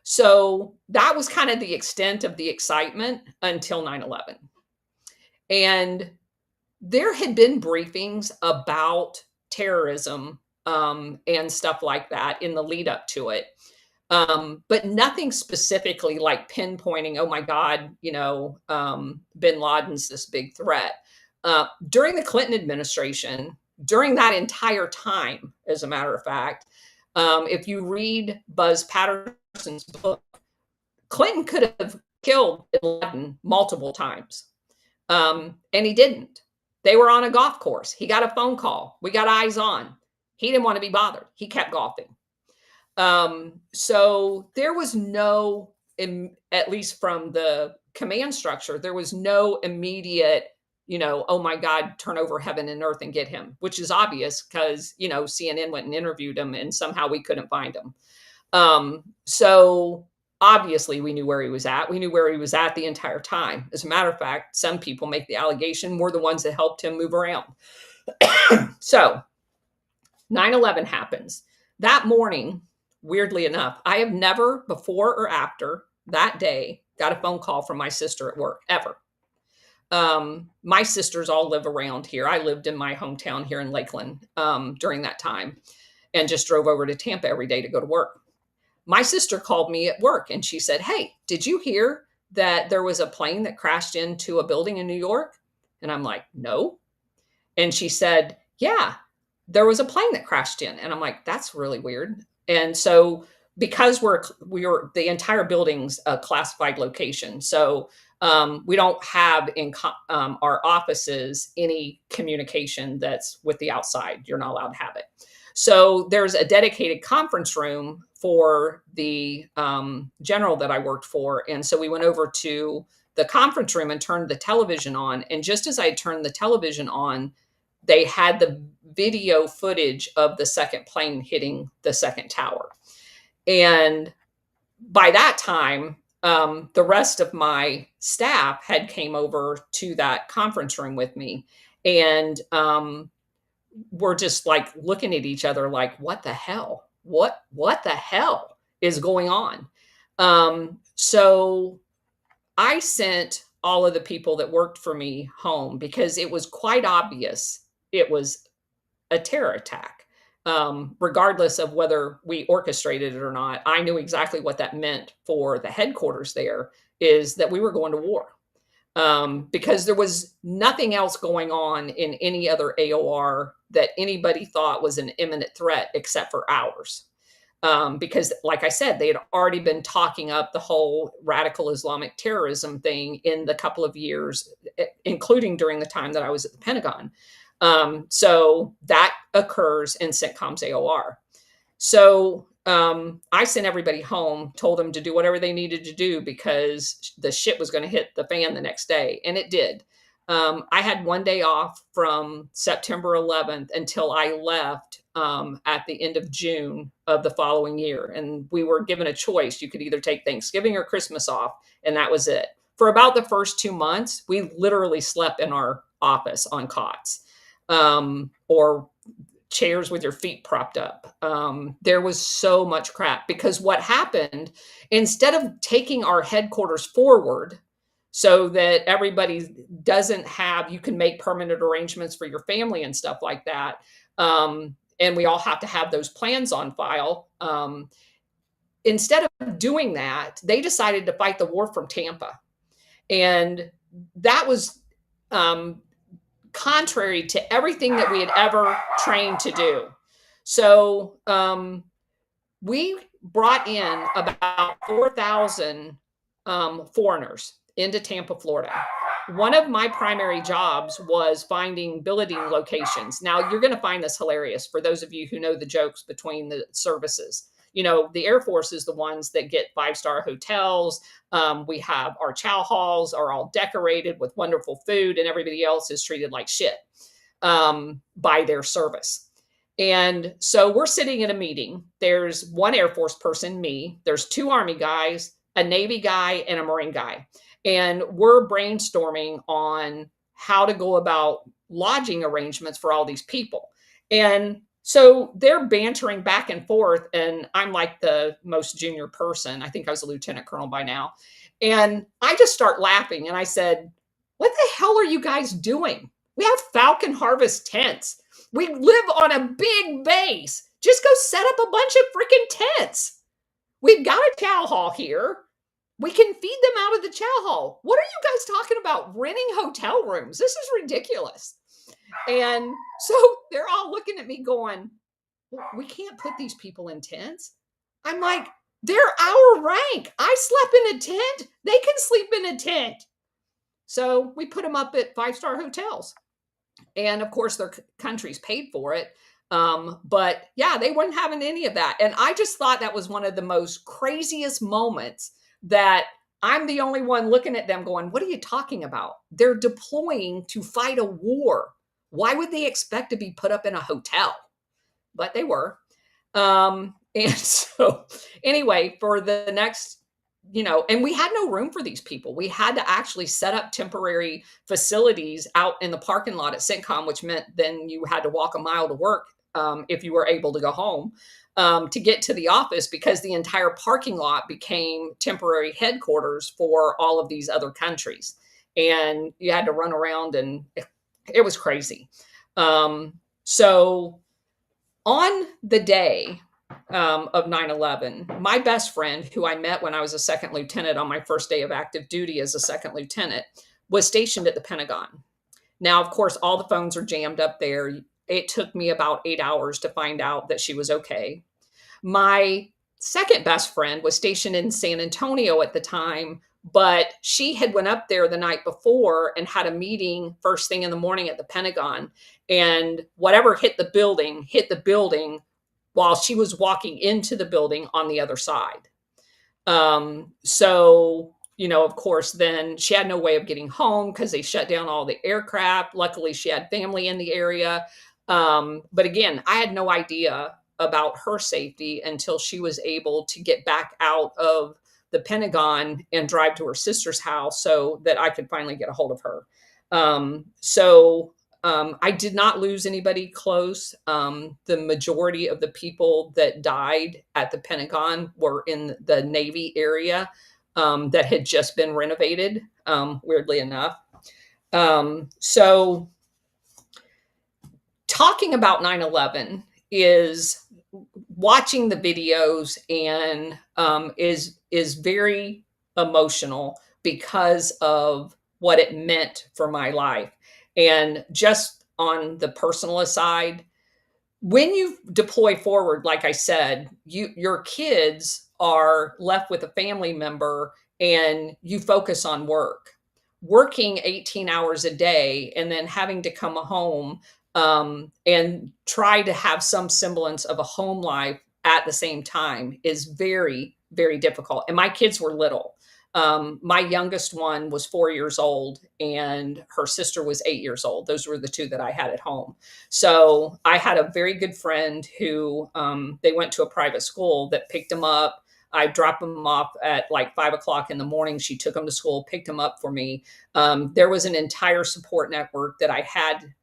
So that was kind of the extent of the excitement until 9/11. And there had been briefings about terrorism and stuff like that in the lead up to it. But nothing specifically like pinpointing, oh my God, bin Laden's this big threat. During the Clinton administration, during that entire time, as a matter of fact, if you read Buzz Patterson's book, Clinton could have killed bin Laden multiple times. And he didn't. They were on a golf course. He got a phone call. We got eyes on. He didn't want to be bothered. He kept golfing. So there was no, at least from the command structure, there was no immediate, oh my God, turn over heaven and earth and get him, which is obvious because, CNN went and interviewed him and somehow we couldn't find him. So obviously we knew where he was at. We knew where he was at the entire time. As a matter of fact, some people make the allegation we're the ones that helped him move around. So 9/11 happens. That morning, weirdly enough, I have never before or after that day got a phone call from my sister at work, ever. My sisters all live around here. I lived in my hometown here in Lakeland during that time and just drove over to Tampa every day to go to work. My sister called me at work and she said, hey, did you hear that there was a plane that crashed into a building in New York? And I'm like, no. And she said, yeah, there was a plane that crashed in. And I'm like, that's really weird. And so because we were the entire building's a classified location. So we don't have in our offices any communication that's with the outside. You're not allowed to have it. So there's a dedicated conference room for the general that I worked for. And so we went over to the conference room and turned the television on. And just as I turned the television on, they had the video footage of the second plane hitting the second tower. And by that time, the rest of my staff had came over to that conference room with me. And we're just like looking at each other like, what the hell? What the hell is going on? So I sent all of the people that worked for me home because it was quite obvious it was a terror attack. Regardless of whether we orchestrated it or not, I knew exactly what that meant for the headquarters there is that we were going to war. Because there was nothing else going on in any other AOR that anybody thought was an imminent threat except for ours. Because like I said, they had already been talking up the whole radical Islamic terrorism thing in the couple of years, including during the time that I was at the Pentagon. So that occurs in CENTCOM's AOR. So I sent everybody home, told them to do whatever they needed to do because the shit was going to hit the fan the next day. And it did. I had one day off from September 11th until I left at the end of June of the following year. And we were given a choice. You could either take Thanksgiving or Christmas off. And that was it. For about the first 2 months, we literally slept in our office on cots. Or chairs with your feet propped up. There was so much crap because what happened, instead of taking our headquarters forward so that everybody doesn't have, you can make permanent arrangements for your family and stuff like that. And we all have to have those plans on file. Instead of doing that, they decided to fight the war from Tampa. And that was contrary to everything that we had ever trained to do. So we brought in about 4,000 foreigners into Tampa, Florida. One of my primary jobs was finding billeting locations. Now, you're going to find this hilarious for those of you who know the jokes between the services. You know, the Air Force is the ones that get 5-star hotels. We have our chow halls are all decorated with wonderful food, and everybody else is treated like shit by their service. And so we're sitting in a meeting. There's one Air Force person, me. There's 2 Army guys, a Navy guy, and a Marine guy. And we're brainstorming on how to go about lodging arrangements for all these people. And so they're bantering back and forth, and I'm like the most junior person. I think I was a lieutenant colonel by now. And I just start laughing, and I said, what the hell are you guys doing? We have Falcon Harvest tents. We live on a big base. Just go set up a bunch of freaking tents. We've got a chow hall here. We can feed them out of the chow hall. What are you guys talking about renting hotel rooms? This is ridiculous. And so they're all looking at me going, well, we can't put these people in tents. I'm like, they're our rank. I slept in a tent. They can sleep in a tent. So we put them up at 5-star hotels. And of course, their countries paid for it. But yeah, they weren't having any of that. And I just thought that was one of the most craziest moments that I'm the only one looking at them going, what are you talking about? They're deploying to fight a war. Why would they expect to be put up in a hotel? But they were. And so anyway, for the next, and we had no room for these people. We had to actually set up temporary facilities out in the parking lot at CENTCOM, which meant then you had to walk a mile to work if you were able to go home to get to the office, because the entire parking lot became temporary headquarters for all of these other countries. And you had to run around, and it was crazy. So on the day of 9/11, my best friend, who I met when I was a second lieutenant on my first day of active duty as a second lieutenant, was stationed at the Pentagon. Now, of course, all the phones are jammed up there. It took me about 8 hours to find out that she was okay. My second best friend was stationed in San Antonio at the time, but she had went up there the night before and had a meeting first thing in the morning at the Pentagon. And whatever hit the building while she was walking into the building on the other side. So, of course, then she had no way of getting home because they shut down all the aircraft. Luckily, she had family in the area. But again, I had no idea about her safety until she was able to get back out of the Pentagon and drive to her sister's house so that I could finally get a hold of her. I did not lose anybody close. The majority of the people that died at the Pentagon were in the Navy area that had just been renovated, weirdly enough. So talking about 9/11 is watching the videos and is very emotional because of what it meant for my life. And just on the personal side, when you deploy forward, like I said, your kids are left with a family member and you focus on work. Working 18 hours a day and then having to come home and try to have some semblance of a home life at the same time is very, very difficult. And my kids were little. My youngest one was 4 years old and her sister was 8 years old. Those were the 2 that I had at home. So I had a very good friend who they went to a private school that picked them up. I dropped them off at like 5 o'clock in the morning. She took them to school, picked them up for me. There was an entire support network that I had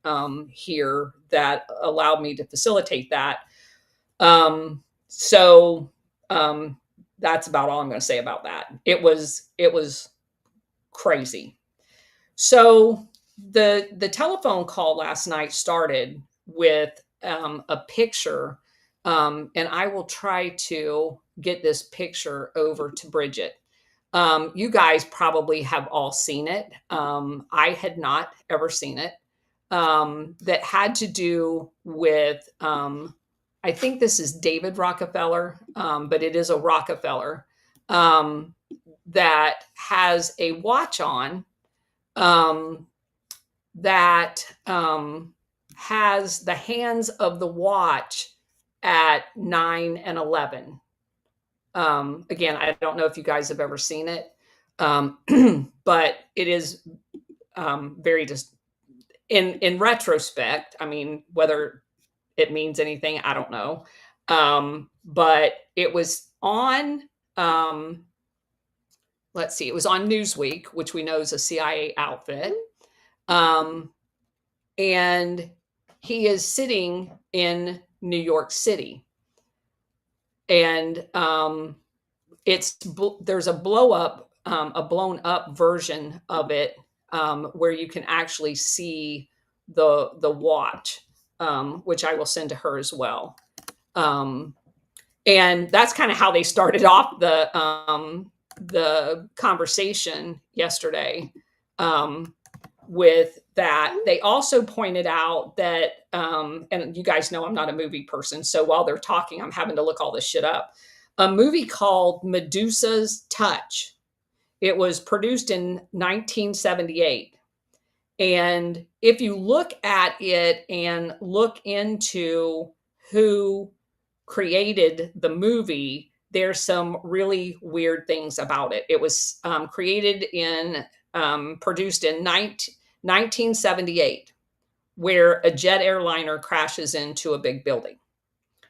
here that allowed me to facilitate that. So that's about all I'm going to say about that. It was crazy. So the telephone call last night started with a picture, and I will try to get this picture over to Bridget. You guys probably have all seen it. I had not ever seen it. That had to do with, I think this is David Rockefeller, but it is a Rockefeller that has a watch on that has the hands of the watch at 9 and 11. Again, I don't know if you guys have ever seen it, but it is very just in retrospect. I mean, whether it means anything, I don't know. But it was on, let's see, it was on Newsweek, which we know is a CIA outfit. And he is sitting in New York City. And there's a blown up version of it where you can actually see the watch, which I will send to her as well. And that's kind of how they started off the conversation yesterday with that. They also pointed out that, and you guys know I'm not a movie person, so while they're talking, I'm having to look all this shit up. A movie called Medusa's Touch. It was produced in 1978. And if you look at it and look into who created the movie, there's some really weird things about it. It was produced in 1978, where a jet airliner crashes into a big building.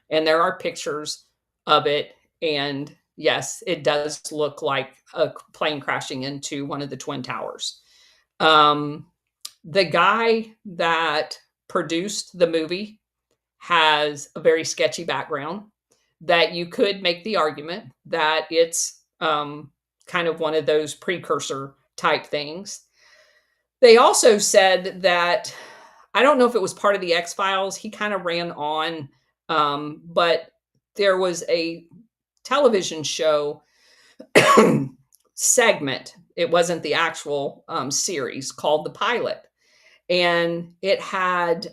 And there are pictures of it. And yes, it does look like a plane crashing into one of the Twin Towers. The guy that produced the movie has a very sketchy background that you could make the argument that it's kind of one of those precursor type things. They also said that, I don't know if it was part of the X-Files, he kind of ran on, but there was a television show segment. It wasn't the actual series, called The Pilot. And it had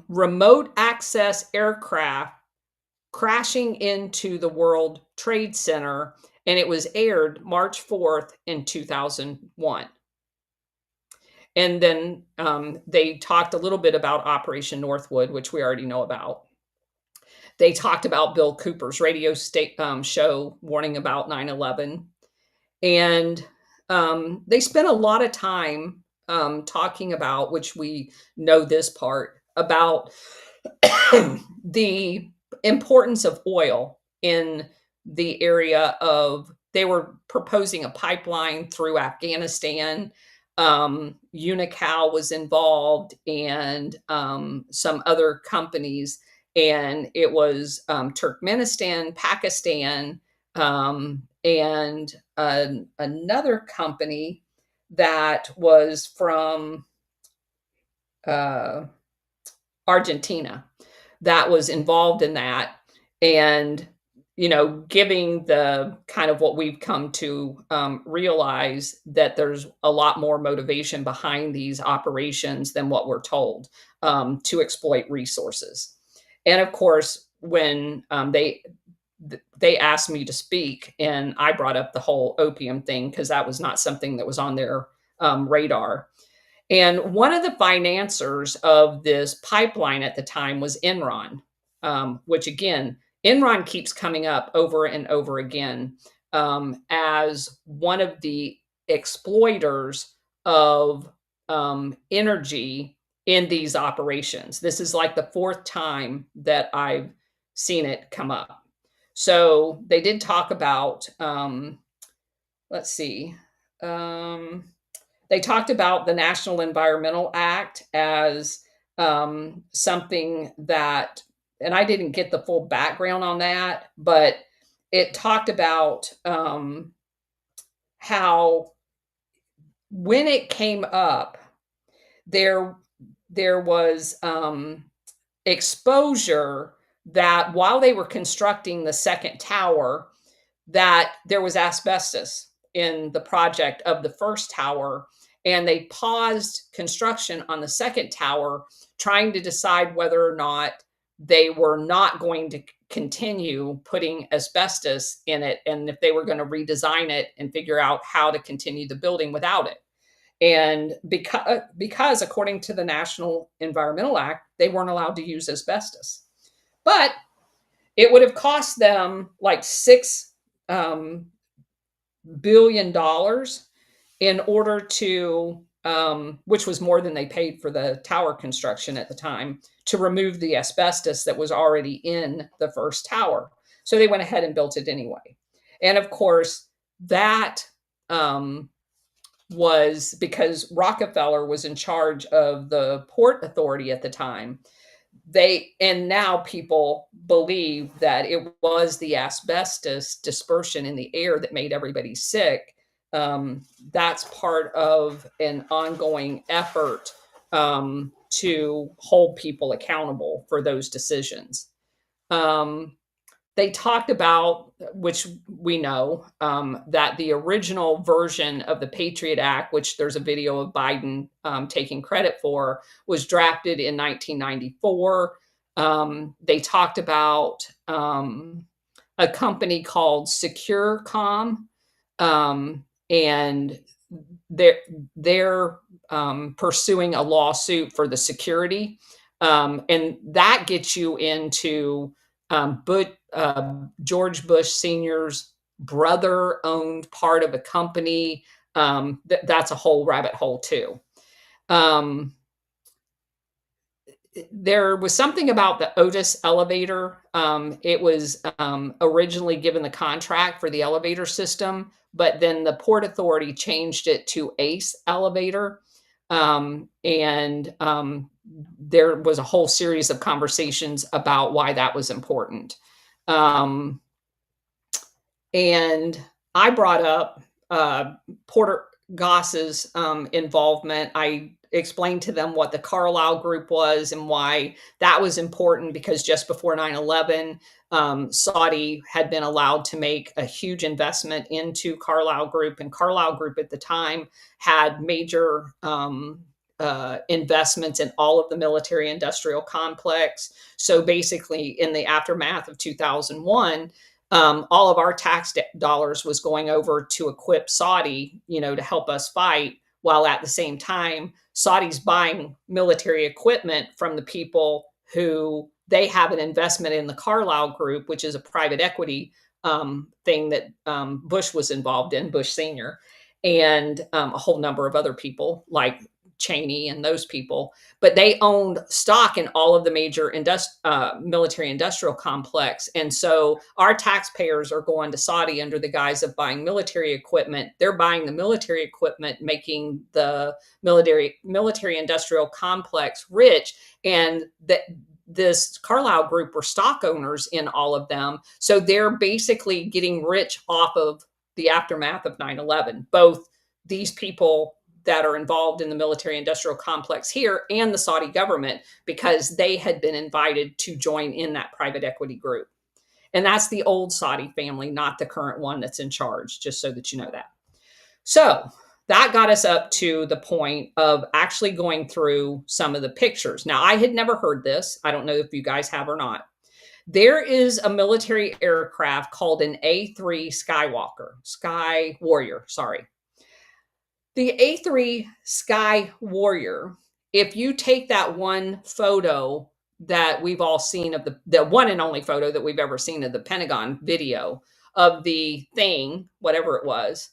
remote access aircraft crashing into the World Trade Center, and it was aired March 4th in 2001. And then they talked a little bit about Operation Northwood, which we already know about. They talked about Bill Cooper's radio show warning about 9/11. And they spent a lot of time talking about, which we know this part, about the importance of oil in the area of, they were proposing a pipeline through Afghanistan. Unocal was involved, and some other companies. And it was Turkmenistan, Pakistan, and another company that was from Argentina that was involved in that. And, you know, giving the kind of what we've come to realize, that there's a lot more motivation behind these operations than what we're told, to exploit resources. And of course, when they asked me to speak, and I brought up the whole opium thing, because that was not something that was on their radar. And one of the financiers of this pipeline at the time was Enron, which again, Enron keeps coming up over and over again as one of the exploiters of energy in these operations. This is like the fourth time that I've seen it come up. So they did talk about, let's see, they talked about the National Environmental Act as something that, and I didn't get the full background on that, but it talked about how when it came up, there was exposure that while they were constructing the second tower, that there was asbestos in the project of the first tower, and they paused construction on the second tower, trying to decide whether or not they were not going to continue putting asbestos in it, and if they were going to redesign it and figure out how to continue the building without it. And because according to the National Environmental Act, they weren't allowed to use asbestos. But it would have cost them like $6 billion in order to, which was more than they paid for the tower construction at the time, to remove the asbestos that was already in the first tower. So they went ahead and built it anyway. And of course, that was because Rockefeller was in charge of the Port Authority at the time. And now people believe that it was the asbestos dispersion in the air that made everybody sick. That's part of an ongoing effort to hold people accountable for those decisions. They talked about, which we know, that the original version of the Patriot Act, which there's a video of Biden taking credit for, was drafted in 1994. They talked about a company called SecureCom, and they're pursuing a lawsuit for the security, and that gets you into George Bush Sr.'s brother owned part of a company. That's a whole rabbit hole too. There was something about the Otis elevator. It was originally given the contract for the elevator system, but then the Port Authority changed it to ACE elevator. There was a whole series of conversations about why that was important. And I brought up Porter Goss's involvement. I explained to them what the Carlyle Group was and why that was important, because just before 9/11, Saudi had been allowed to make a huge investment into Carlyle Group, and Carlyle Group at the time had major investments in all of the military industrial complex. So basically, in the aftermath of 2001, all of our tax dollars was going over to equip Saudi, to help us fight, while at the same time, Saudi's buying military equipment from the people who they have an investment in the Carlyle Group, which is a private equity thing that Bush was involved in, Bush Sr., and a whole number of other people like Cheney and those people. But they owned stock in all of the major military industrial complex. And so our taxpayers are going to Saudi under the guise of buying military equipment. They're buying the military equipment, making the military industrial complex rich. And this Carlyle Group were stock owners in all of them. So they're basically getting rich off of the aftermath of 9/11, both these people that are involved in the military industrial complex here and the Saudi government, because they had been invited to join in that private equity group. And that's the old Saudi family, not the current one that's in charge, just so that you know that. So that got us up to the point of actually going through some of the pictures. Now, I had never heard this. I don't know if you guys have or not. There is a military aircraft called an A3 Sky Warrior, sorry. The A3 Sky Warrior, if you take that one photo that we've all seen of the one and only photo that we've ever seen of the Pentagon video of the thing, whatever it was,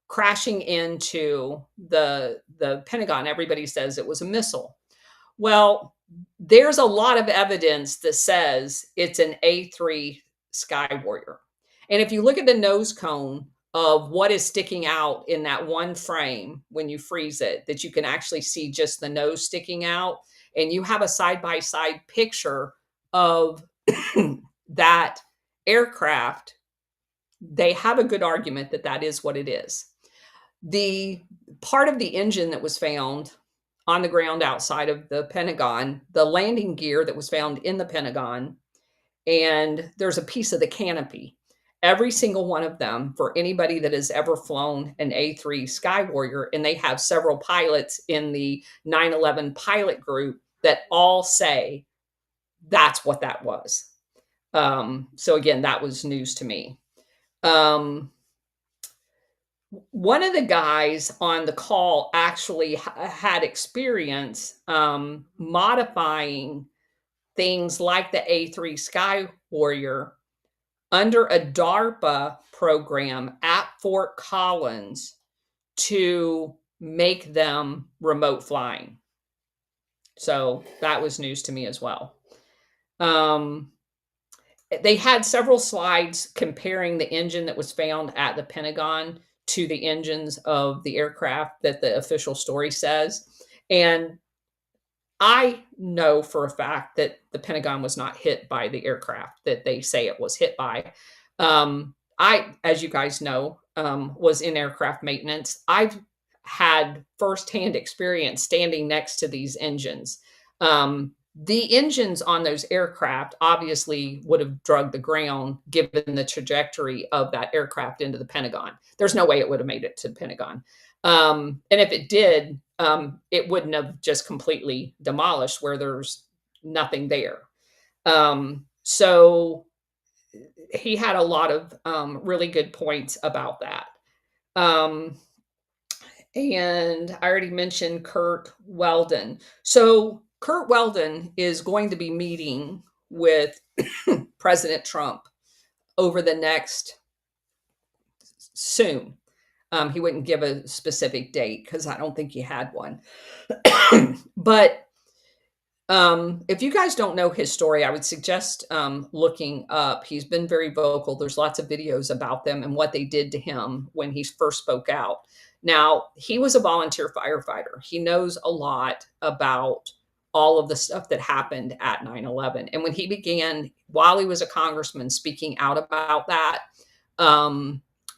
crashing into the Pentagon, everybody says it was a missile. Well, there's a lot of evidence that says it's an A3 Sky Warrior. And if you look at the nose cone of what is sticking out in that one frame when you freeze it, that you can actually see just the nose sticking out, and you have a side-by-side picture of that aircraft, they have a good argument that that is what it is. The part of the engine that was found on the ground outside of the Pentagon, the landing gear that was found in the Pentagon, and there's a piece of the canopy. Every single one of them, for anybody that has ever flown an A3 Sky Warrior, and they have several pilots in the 9/11 pilot group that all say that's what that was. So again, that was news to me. One of the guys on the call actually had experience modifying things like the A3 Sky Warrior under a DARPA program at Fort Collins to make them remote flying. So that was news to me as well. They had several slides comparing the engine that was found at the Pentagon to the engines of the aircraft that the official story says. And I know for a fact that the Pentagon was not hit by the aircraft that they say it was hit by. I, as you guys know, was in aircraft maintenance. I've had firsthand experience standing next to these engines. The engines on those aircraft obviously would have drugged the ground given the trajectory of that aircraft into the Pentagon. There's no way it would have made it to the Pentagon. And if it did, it wouldn't have just completely demolished where there's nothing there. So he had a lot of really good points about that. And I already mentioned Curt Weldon. So Curt Weldon is going to be meeting with President Trump over the next soon. He wouldn't give a specific date because I don't think he had one. But if you guys don't know his story, I would suggest looking up. He's been very vocal. There's lots of videos about them and what they did to him when he first spoke out. Now, he was a volunteer firefighter. He knows a lot about all of the stuff that happened at 9/11. And when he began, while he was a congressman, speaking out about that,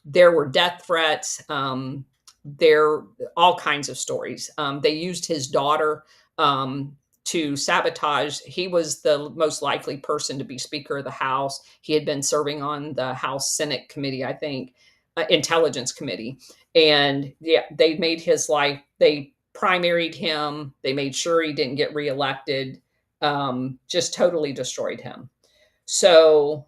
there were death threats. There all kinds of stories. They used his daughter to sabotage. He was the most likely person to be Speaker of the House. He had been serving on the House Senate Committee, I think, Intelligence Committee. And yeah, they made his life, they primaried him. They made sure he didn't get reelected, just totally destroyed him. So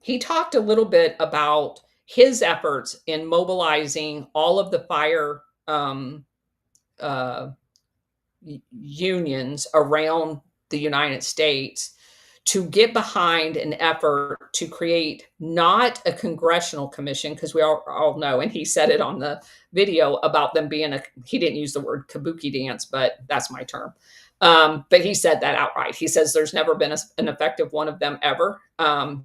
he talked a little bit about his efforts in mobilizing all of the fire unions around the United States to get behind an effort to create not a congressional commission, because we all know, and he said it on the video about them being he didn't use the word kabuki dance, but that's my term. But he said that outright. He says there's never been an effective one of them ever.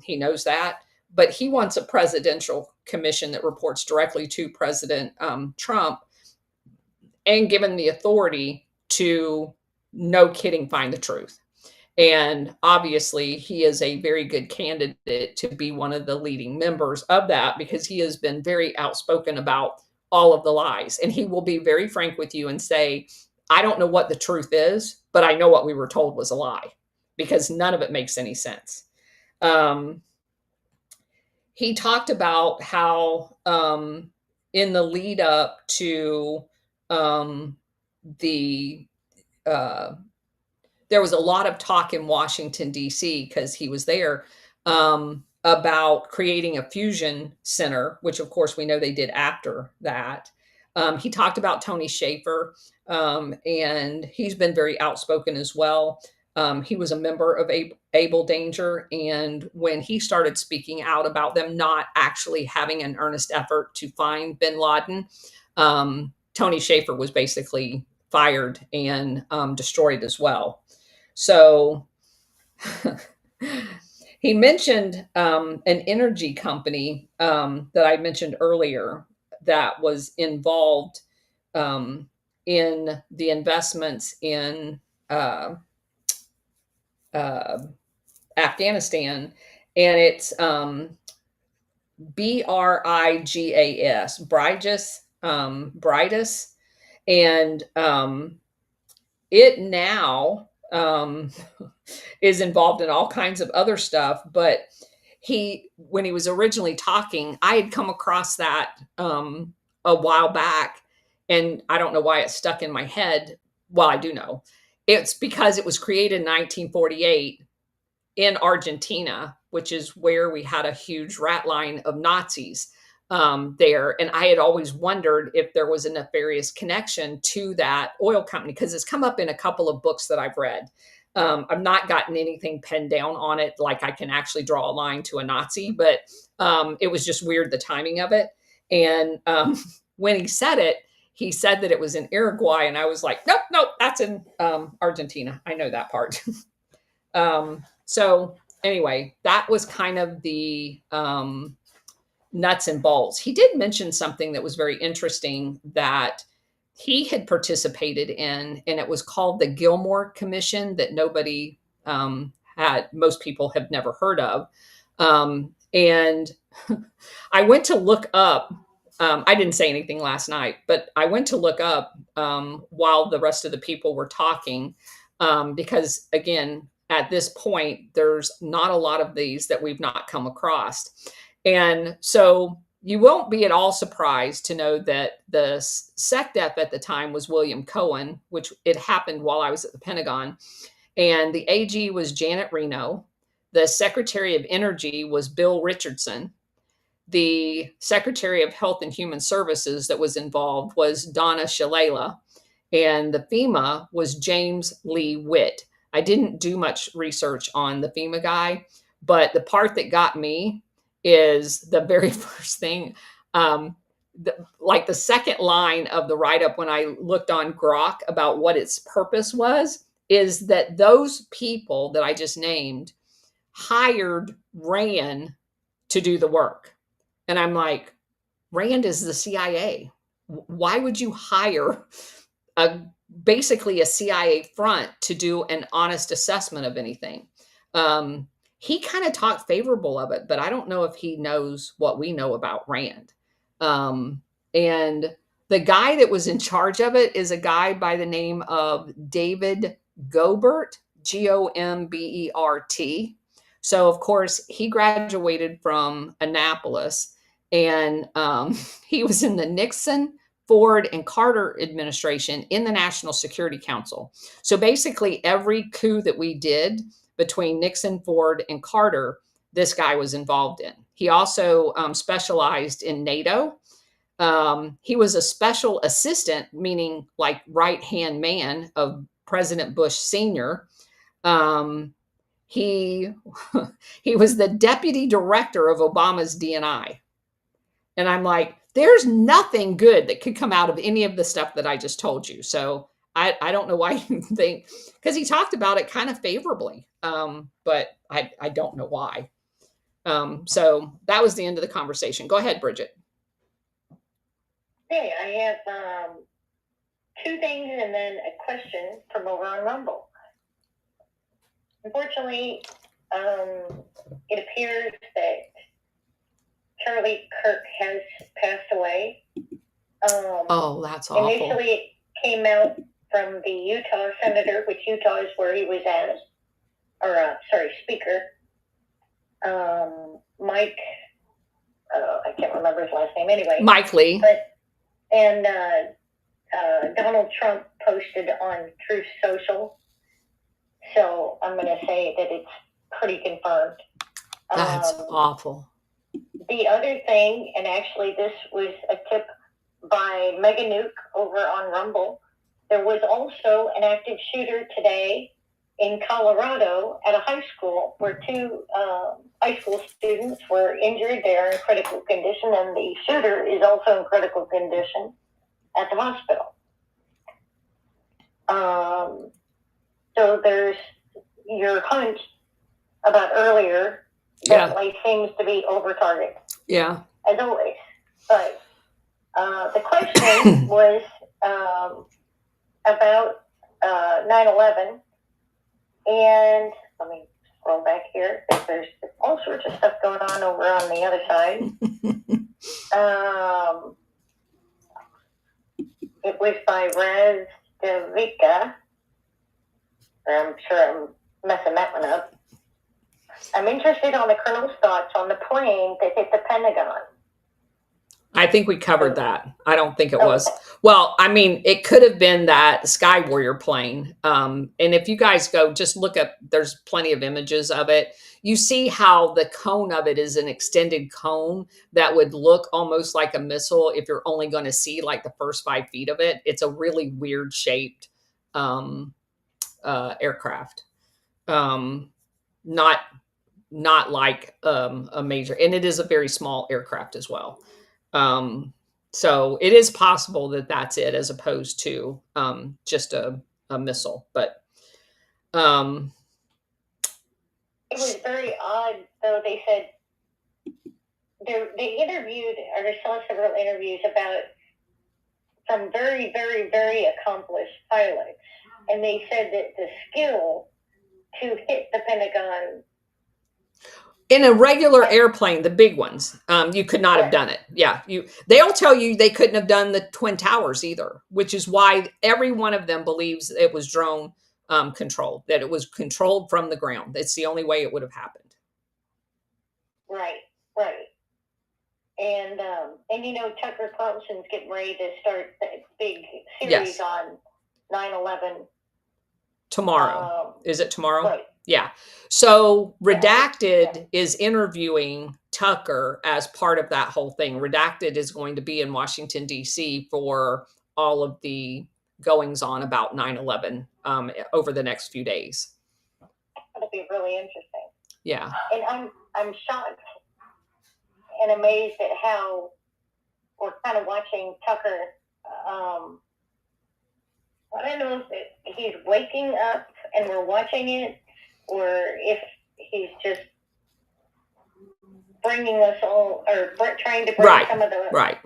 He knows that. But he wants a presidential commission that reports directly to President Trump and given the authority to, no kidding, find the truth. And obviously, he is a very good candidate to be one of the leading members of that because he has been very outspoken about all of the lies. And he will be very frank with you and say, I don't know what the truth is, but I know what we were told was a lie because none of it makes any sense. He talked about how in the lead up to there was a lot of talk in Washington, D.C., because he was there, about creating a fusion center, which of course we know they did after that. He talked about Tony Shaffer, and he's been very outspoken as well. He was a member of Able Danger, and when he started speaking out about them not actually having an earnest effort to find bin Laden, Tony Shaffer was basically fired and destroyed as well. So he mentioned an energy company that I mentioned earlier that was involved in the investments in Afghanistan, and it's BRIGAS, Brigus, and it now is involved in all kinds of other stuff. But when he was originally talking, I had come across that a while back, and I don't know why it stuck in my head. Well, I do know. It's because it was created in 1948 in Argentina, which is where we had a huge rat line of Nazis there. And I had always wondered if there was a nefarious connection to that oil company, because it's come up in a couple of books that I've read. I've not gotten anything pinned down on it, like I can actually draw a line to a Nazi, but it was just weird, the timing of it. And when he said it, he said that it was in Uruguay, and I was like, nope, that's in Argentina. I know that part. So anyway, that was kind of the nuts and bolts. He did mention something that was very interesting that he had participated in, and it was called the Gilmore Commission, that nobody most people have never heard of. And I went to look up, I didn't say anything last night, but I went to look up while the rest of the people were talking, because again, at this point, there's not a lot of these that we've not come across. And so you won't be at all surprised to know that the SecDef at the time was William Cohen, which it happened while I was at the Pentagon. And the AG was Janet Reno. The Secretary of Energy was Bill Richardson. The Secretary of Health and Human Services that was involved was Donna Shalala. And the FEMA was James Lee Witt. I didn't do much research on the FEMA guy, but the part that got me is the very first thing, like the second line of the write-up when I looked on Grok about what its purpose was, is that those people that I just named hired Rand to do the work. And I'm like, Rand is the CIA. Why would you hire basically a CIA front to do an honest assessment of anything? He kind of talked favorable of it, but I don't know if he knows what we know about Rand. And the guy that was in charge of it is a guy by the name of David Gobert, Gombert. So, of course, he graduated from Annapolis, and he was in the Nixon, Ford, and Carter administration in the National Security Council. So basically every coup that we did between Nixon, Ford, and Carter, this guy was involved in. He also specialized in NATO. He was a special assistant, meaning like right-hand man of President Bush Sr. He was the deputy director of Obama's DNI. And I'm like, there's nothing good that could come out of any of the stuff that I just told you. So I don't know why you think, because he talked about it kind of favorably, but I don't know why. So that was the end of the conversation. Go ahead, Bridget. Okay, I have two things and then a question from over on Rumble. Unfortunately, it appears that Charlie Kirk has passed away. Oh, that's awful. Initially, it came out from the Utah senator, which Utah is where he was at, Speaker. Mike, I can't remember his last name anyway. Mike Lee. And Donald Trump posted on Truth Social. So I'm going to say that it's pretty confirmed. That's awful. The other thing, and actually this was a tip by Mega Nuke over on Rumble, there was also an active shooter today in Colorado at a high school where two high school students were injured. They are in critical condition, and the shooter is also in critical condition at the hospital. So there's your hunch about earlier Yeah. that like seems to be over target Yeah. as always. But the question was about 9/11, and let me scroll back here. There's all sorts of stuff going on over on the other side. It was by Raz Devica. I'm sure I'm messing that one up. I'm interested on the Colonel's thoughts on the plane that hit the Pentagon. I think we covered that. I don't think it was. Well, I mean, it could have been that Sky Warrior plane. And if you guys go, just look up, there's plenty of images of it. You see how the cone of it is an extended cone that would look almost like a missile if you're only going to see like the first 5 feet of it. It's a really weird shaped aircraft. Not like a major, and it is a very small aircraft as well. So it is possible that that's it, as opposed to just a missile. But it was very odd, though. They said they interviewed, or they saw several interviews about some very, very, very accomplished pilots, and they said that the skill to hit the Pentagon in a regular airplane, the big ones, you could not have done it. Yeah, they'll tell you they couldn't have done the Twin Towers either, which is why every one of them believes it was drone controlled, that it was controlled from the ground. It's the only way it would have happened. Right. And Tucker Carlson's getting ready to start that big series on 9/11 tomorrow. Is it tomorrow? Right. Yeah. So Redacted is interviewing Tucker as part of that whole thing. Redacted is going to be in Washington, D.C. for all of the goings on about 9/11 over the next few days. It'll be really interesting. Yeah. And I'm shocked and amazed at how we're kind of watching Tucker. I don't know if he's waking up and we're watching it, or if he's just bringing us all, or trying to bring some of the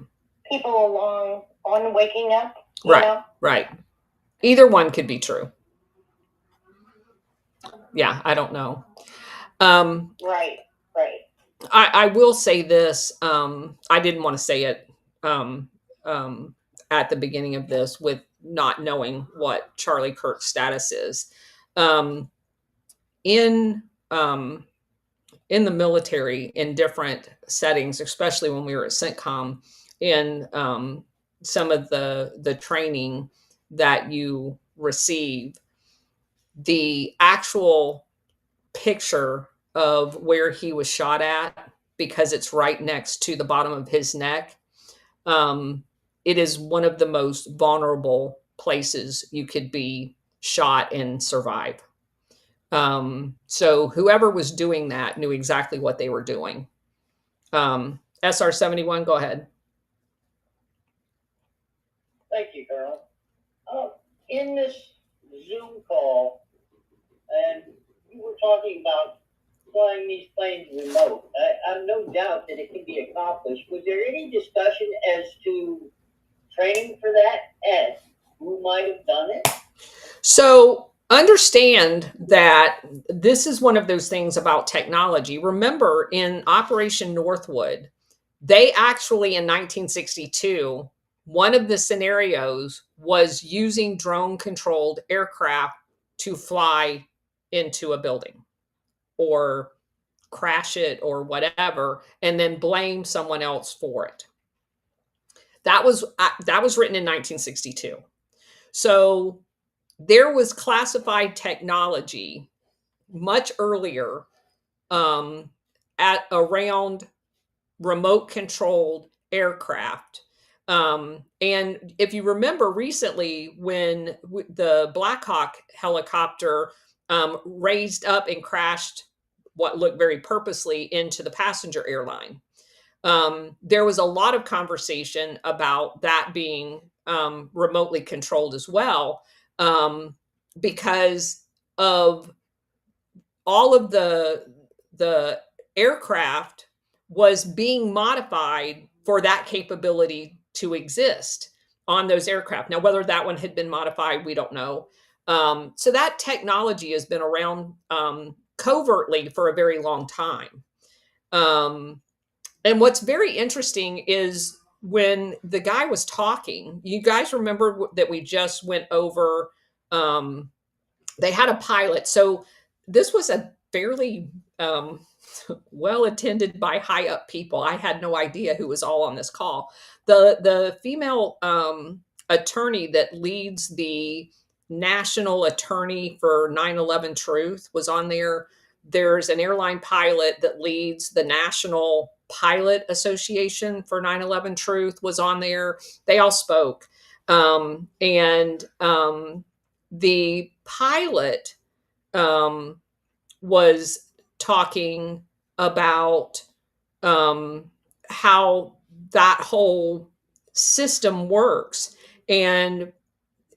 people along on waking up. You know? Right. Either one could be true. Yeah, I don't know. Right. I will say this. I didn't want to say it at the beginning of this with not knowing what Charlie Kirk's status is. In the military, in different settings, especially when we were at CENTCOM, in some of the training that you receive, the actual picture of where he was shot at, because it's right next to the bottom of his neck, it is one of the most vulnerable places you could be shot and survive. So whoever was doing that knew exactly what they were doing. SR-71, go ahead. Thank you, Colonel. In this Zoom call, and you were talking about flying these planes remote. I have no doubt that it can be accomplished. Was there any discussion as to training for that, and who might have done it? So understand that this is one of those things about technology. Remember, in Operation Northwood, they actually, in 1962, one of the scenarios was using drone-controlled aircraft to fly into a building or crash it or whatever, and then blame someone else for it. That was written in 1962. So there was classified technology much earlier at around remote controlled aircraft. And if you remember recently, when the Black Hawk helicopter raised up and crashed what looked very purposely into the passenger airline, there was a lot of conversation about that being remotely controlled as well. because of all of the aircraft was being modified for that capability to exist on those aircraft. Now, whether that one had been modified, we don't know. So that technology has been around covertly for a very long time. And what's very interesting is when the guy was talking, you guys remember that we just went over, they had a pilot. So this was a fairly well attended by high up people. I had no idea who was all on this call. The female attorney that leads the national attorney for 9/11 Truth was on there. There's an airline pilot that leads the National Pilot Association for 9/11 Truth was on there. They all spoke. The pilot was talking about how that whole system works. And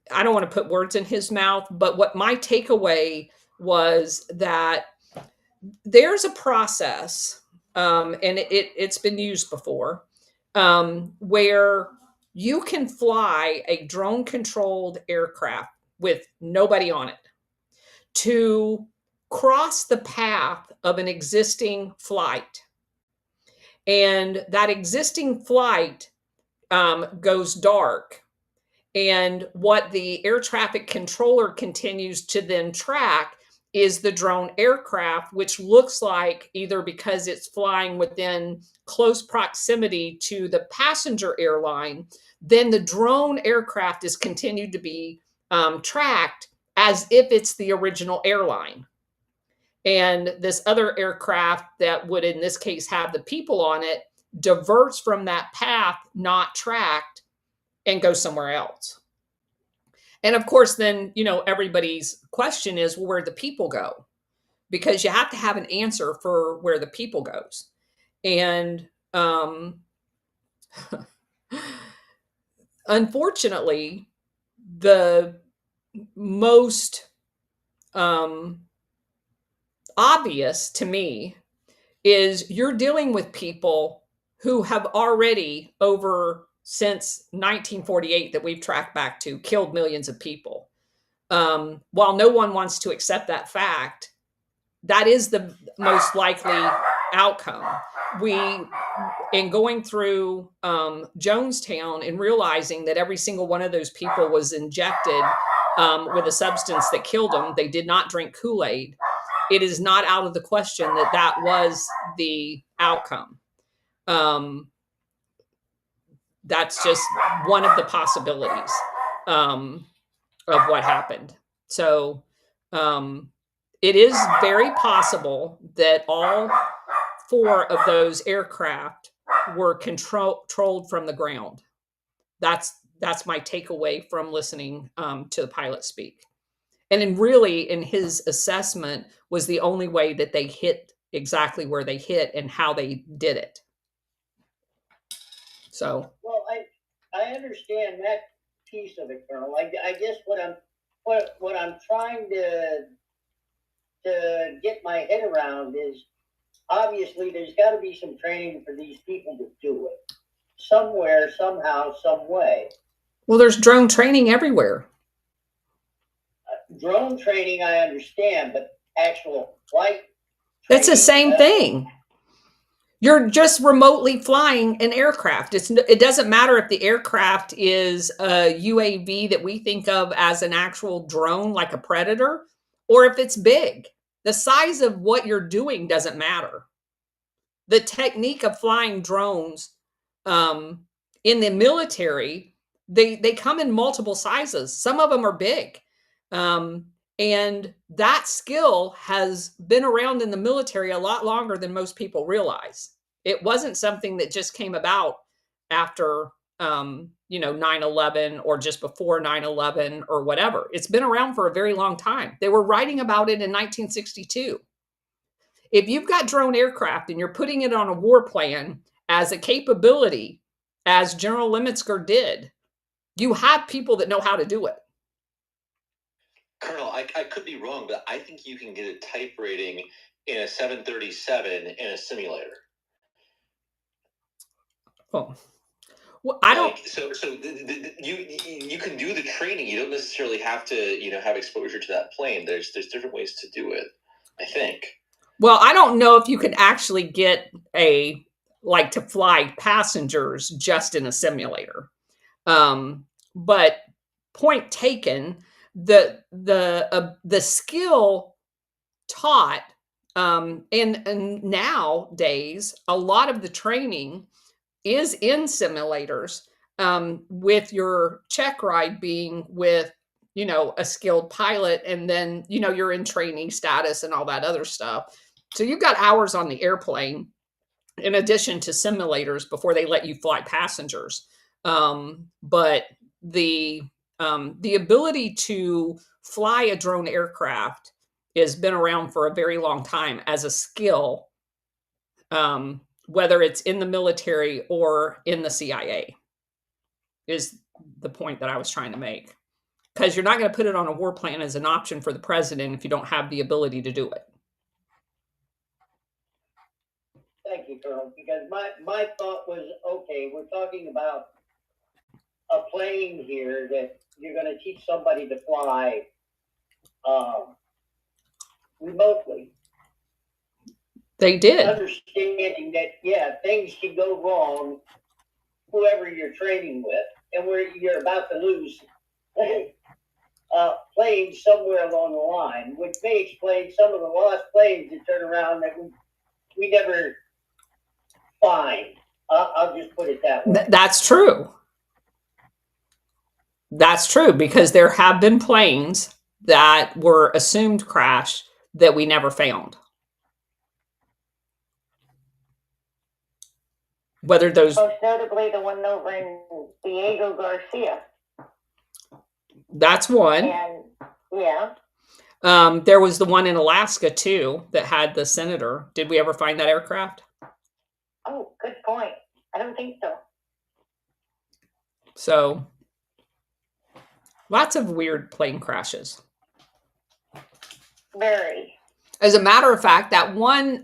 I don't want to put words in his mouth, but what my takeaway was that there's a process, and it's been used before, where you can fly a drone controlled aircraft with nobody on it to cross the path of an existing flight. And that existing flight goes dark. And what the air traffic controller continues to then track is the drone aircraft, which looks like, either because it's flying within close proximity to the passenger airline, then the drone aircraft is continued to be tracked as if it's the original airline. And this other aircraft that would, in this case, have the people on it, diverts from that path, not tracked, and goes somewhere else. And of course, then, everybody's question is, well, where'd the people go? Because you have to have an answer for where the people goes. And unfortunately, the most obvious to me is you're dealing with people who have already, since 1948 that we've tracked back to, killed millions of people. While no one wants to accept that fact, that is the most likely outcome. In going through Jonestown and realizing that every single one of those people was injected with a substance that killed them, they did not drink Kool-Aid. It is not out of the question that was the outcome. That's just one of the possibilities of what happened. So it is very possible that all 4 of those aircraft were controlled from the ground. That's my takeaway from listening to the pilot speak. And in his assessment was the only way that they hit exactly where they hit and how they did it. So, well, I understand that piece of it, Colonel. I guess what I'm trying to get my head around is, obviously there's got to be some training for these people to do it somewhere, somehow, some way. Well, there's drone training everywhere. Drone training, I understand, but actual flight. That's the same thing. You're just remotely flying an aircraft. It doesn't matter if the aircraft is a UAV that we think of as an actual drone, like a Predator, or if it's big. The size of what you're doing doesn't matter. The technique of flying drones in the military, they come in multiple sizes. Some of them are big. And that skill has been around in the military a lot longer than most people realize. It wasn't something that just came about after, 9/11 or just before 9/11 or whatever. It's been around for a very long time. They were writing about it in 1962. If you've got drone aircraft and you're putting it on a war plan as a capability, as General Lemetsker did, you have people that know how to do it. Colonel, I could be wrong, but I think you can get a type rating in a 737 in a simulator. Oh, well, I don't. Like, so you can do the training. You don't necessarily have to, have exposure to that plane. There's different ways to do it, I think. Well, I don't know if you can actually get to fly passengers just in a simulator. But point taken, the skill taught, and nowadays a lot of the training is in simulators, with your check ride being with, a skilled pilot, and then, you're in training status and all that other stuff. So you've got hours on the airplane in addition to simulators before they let you fly passengers. But the ability to fly a drone aircraft has been around for a very long time as a skill, whether it's in the military or in the CIA, is the point that I was trying to make. Because you're not going to put it on a war plan as an option for the president if you don't have the ability to do it. Thank you, Colonel, because my thought was, okay, we're talking about a plane here that you're going to teach somebody to fly remotely. They did. Understanding that, yeah, things can go wrong, whoever you're training with, and where you're about to lose planes somewhere along the line, which may explain some of the lost planes that turn around that we never find. I'll just put it that way. That's true. That's true, because there have been planes that were assumed crash that we never found. Whether those... Most notably the one over in Diego Garcia. That's one. And, yeah. There was the one in Alaska, too, that had the senator. Did we ever find that aircraft? Oh, good point. I don't think so. So, lots of weird plane crashes. Very. As a matter of fact, that one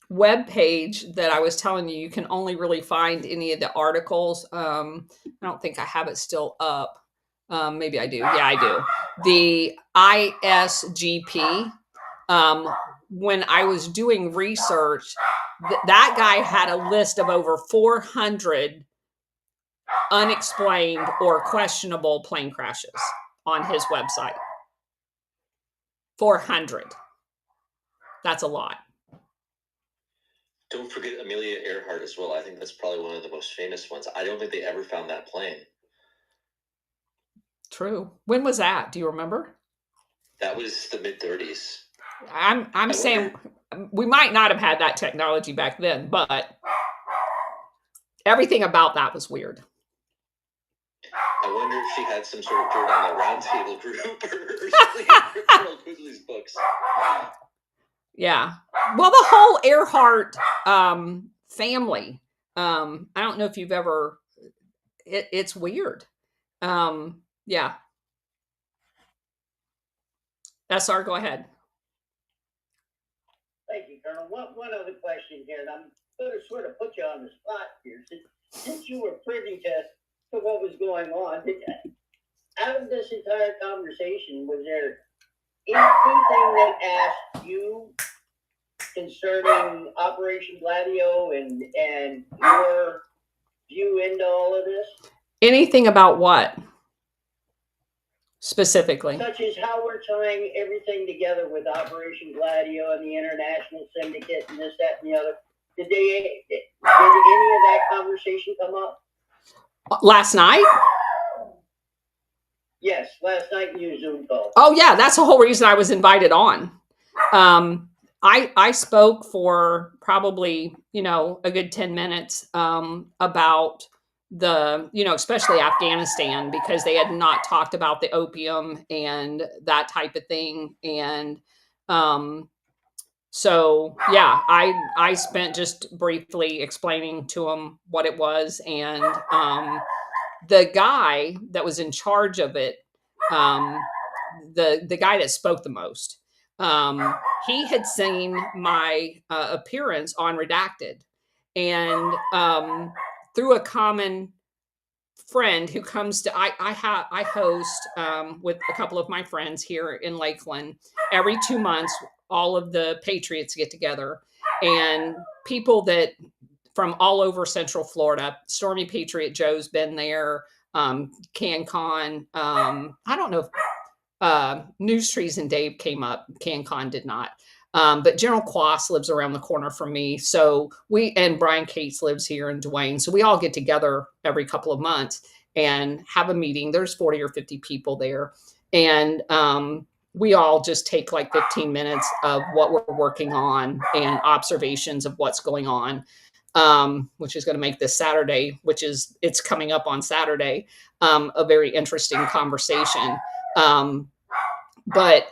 web page that I was telling you, you can only really find any of the articles. I don't think I have it still up. Maybe I do. Yeah, I do. The ISGP. When I was doing research, that guy had a list of over 400 unexplained or questionable plane crashes on his website. 400. That's a lot. Don't forget Amelia Earhart as well. I think that's probably one of the most famous ones. I don't think they ever found that plane. True. When was that? Do you remember? That was the mid-30s. I'm saying we might not have had that technology back then, but everything about that was weird. I wonder if she had some sort of dirt on the roundtable group or something in Colonel Quigley's books. Yeah. Well, the whole Earhart family. I don't know if you've ever. It's weird. Yeah. SR, go ahead. Thank you, Colonel. One other question here, and I'm going to sort of put you on the spot here. Since you were privy to what was going on, out of this entire conversation, was there anything that asked you concerning Operation Gladio and your view into all of this? Anything about what? Specifically? Such as how we're tying everything together with Operation Gladio and the International Syndicate and this, that, and the other. Did any of that conversation come up? Last night? Yes, last night in your Zoom call. Oh, yeah. That's the whole reason I was invited on. I spoke for probably, a good 10 minutes about the, especially Afghanistan, because they had not talked about the opium and that type of thing. And so, yeah, I spent just briefly explaining to them what it was. And the guy that was in charge of it the guy that spoke the most. He had seen my appearance on Redacted, and through a common friend who comes to I host with a couple of my friends here in Lakeland every 2 months. All of the Patriots get together, and people that from all over Central Florida. Stormy Patriot Joe's been there. CanCon. I don't know if News Trees and Dave came up. CanCon did not. But General Quas lives around the corner from me. So and Brian Cates lives here in Duane. So we all get together every couple of months and have a meeting. There's 40 or 50 people there. And we all just take like 15 minutes of what we're working on and observations of what's going on, which is going to make this Saturday, it's coming up on Saturday, a very interesting conversation. But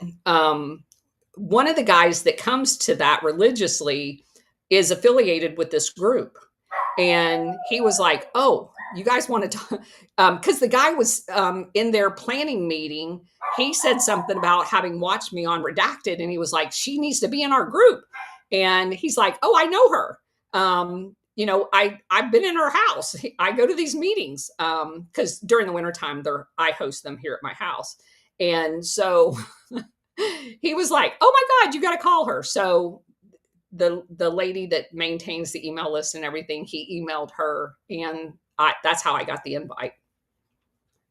one of the guys that comes to that religiously is affiliated with this group. And he was like, oh, you guys want to, because the guy was in their planning meeting. He said something about having watched me on Redacted. And he was like, she needs to be in our group. And he's like, oh, I know her. I've been in her house. I go to these meetings because during the wintertime, I host them here at my house. And so he was like, oh my God, you got to call her. So the lady that maintains the email list and everything, he emailed her, and that's how I got the invite.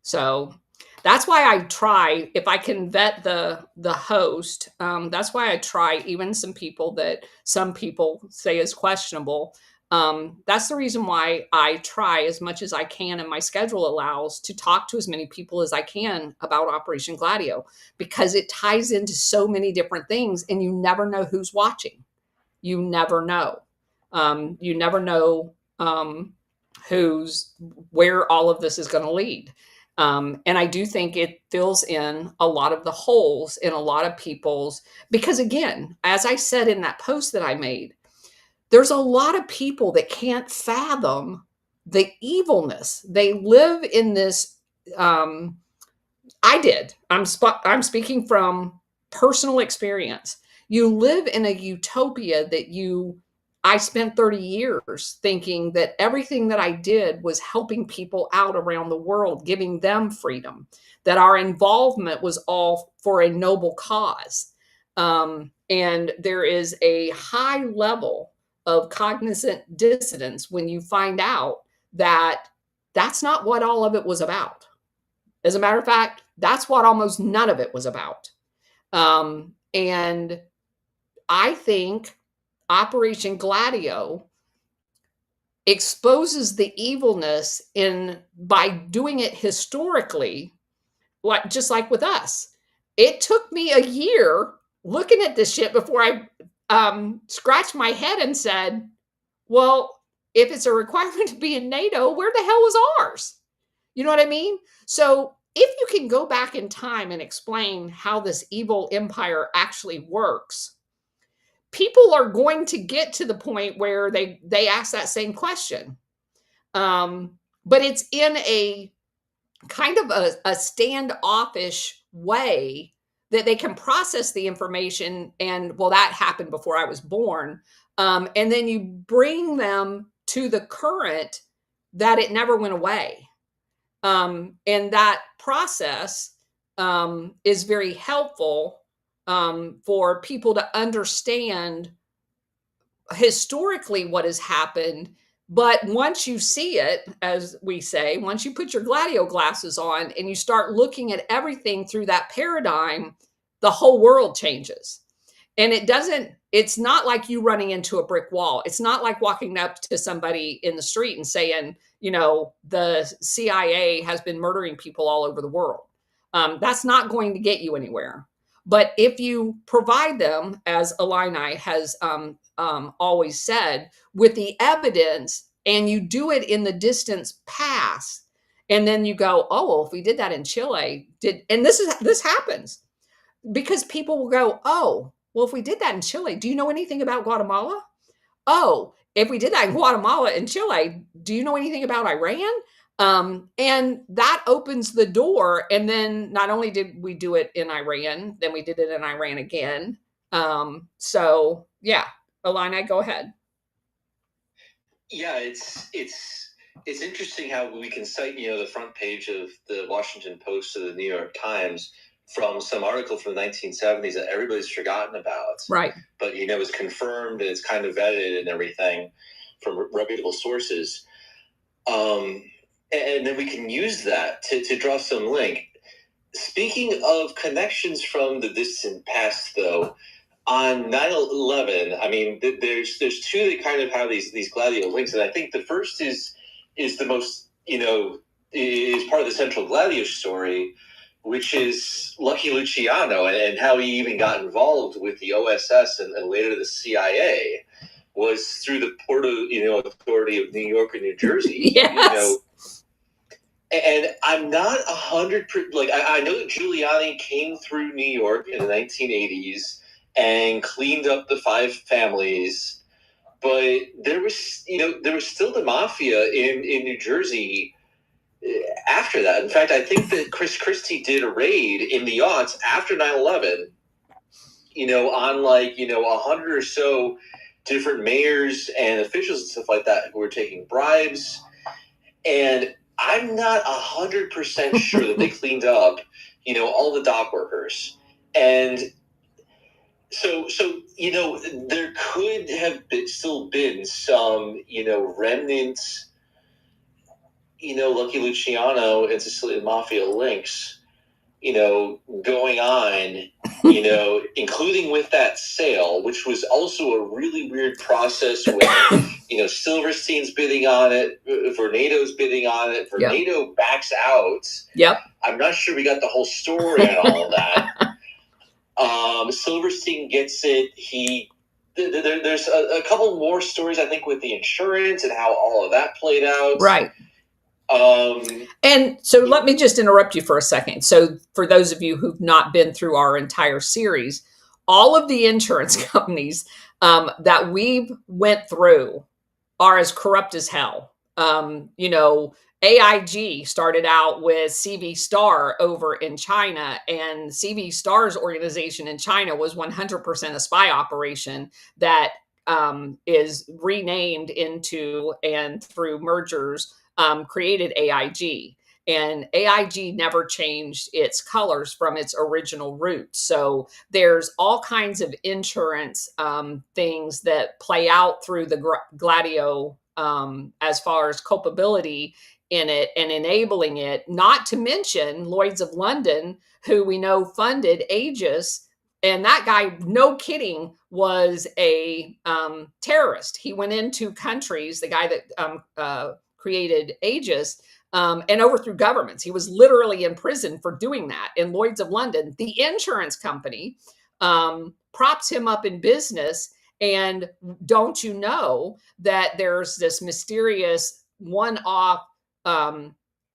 So that's why I try, if I can vet the host, that's why I try even some people that some people say is questionable. That's the reason why I try as much as I can, and my schedule allows, to talk to as many people as I can about Operation Gladio, because it ties into so many different things, and you never know who's watching. You never know. You never know where all of this is going to lead. And I do think it fills in a lot of the holes in a lot of people's, because again, as I said in that post that I made, there's a lot of people that can't fathom the evilness. They live in this. I'm speaking from personal experience. You live in a utopia that I spent 30 years thinking that everything that I did was helping people out around the world, giving them freedom, that our involvement was all for a noble cause. And there is a high level of cognizant dissonance when you find out that that's not what all of it was about. As a matter of fact, that's what almost none of it was about. And I think Operation Gladio exposes the evilness by doing it historically, just like with us. It took me a year looking at this shit before I scratched my head and said, well, if it's a requirement to be in NATO, where the hell was ours? You know what I mean? So if you can go back in time and explain how this evil empire actually works, people are going to get to the point where they ask that same question. But it's in a kind of a standoffish way that they can process the information. And well, that happened before I was born. And then you bring them to the current that it never went away. And that process is very helpful for people to understand historically what has happened. But once you see it, as we say, once you put your Gladio glasses on and you start looking at everything through that paradigm, the whole world changes. And it's not like you running into a brick wall. It's not like walking up to somebody in the street and saying, the CIA has been murdering people all over the world. That's not going to get you anywhere. But if you provide them, as Illini has always said, with the evidence, and you do it in the distance past, and then you go, oh, well, if we did that in Chile, and this happens because people will go, oh, well, if we did that in Chile, do you know anything about Guatemala? Oh, if we did that in Guatemala and Chile, do you know anything about Iran? And that opens the door. And then not only did we do it in Iran, then we did it in Iran again. So yeah, Illini, go ahead. Yeah, it's interesting how we can cite, the front page of the Washington Post or the New York Times from some article from the 1970s that everybody's forgotten about. Right. But, it's confirmed and it's kind of vetted and everything from reputable sources. And then we can use that to draw some link. Speaking of connections from the distant past, though, on 9/11, I mean, there's two that kind of have these Gladio links, and I think the first is the most, is part of the central Gladio story, which is Lucky Luciano and how he even got involved with the OSS and later the CIA was through the Port Authority of New York and New Jersey. Yes. And I'm not 100%, I know that Giuliani came through New York in the 1980s and cleaned up the 5 families, but there was still the mafia in New Jersey after that. In fact, I think that Chris Christie did a raid in the aughts after 9/11, on 100 or so different mayors and officials and stuff like that who were taking bribes. And I'm not 100% sure that they cleaned up, all the dock workers. And so there could have still been some, remnants, Lucky Luciano and Sicilian Mafia links, going on, including with that sale, which was also a really weird process with, Silverstein's bidding on it, Vornado's bidding on it, Vornado backs out. Yep. I'm not sure we got the whole story on all of that. Silverstein gets it. There's a couple more stories, I think, with the insurance and how all of that played out. Right. And so let me just interrupt you for a second. So for those of you who've not been through our entire series, all of the insurance companies that we went through are as corrupt as hell. AIG started out with CV Star over in China, and CV Star's organization in China was 100% a spy operation that is renamed into and through mergers created AIG. And AIG never changed its colors from its original roots. So there's all kinds of insurance things that play out through the Gladio as far as culpability in it and enabling it, not to mention Lloyd's of London, who we know funded Aegis. And that guy, no kidding, was a terrorist. He went into countries, the guy that created Aegis, and overthrew governments. He was literally in prison for doing that. In Lloyd's of London, the insurance company props him up in business. And don't you know that there's this mysterious one-off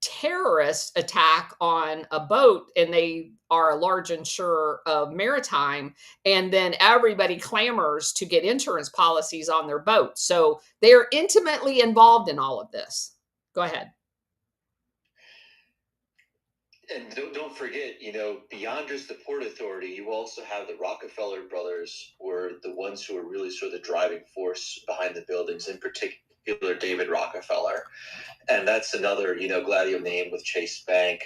terrorist attack on a boat, and they are a large insurer of maritime, and then everybody clamors to get insurance policies on their boat. So they're intimately involved in all of this. Go ahead. And don't forget, beyond just the Port Authority, you also have the Rockefeller brothers were the ones who were really sort of the driving force behind the buildings, in particular David Rockefeller. And that's another, Gladio name with Chase Bank.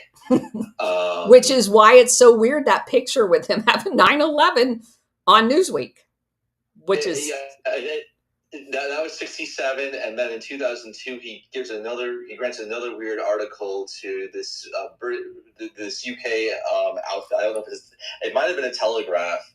Which is why it's so weird, that picture with him having 9/11 on Newsweek, which is... That was 1967, and then in 2002 he grants another weird article to this UK outfit. I don't know if it might have been a Telegraph,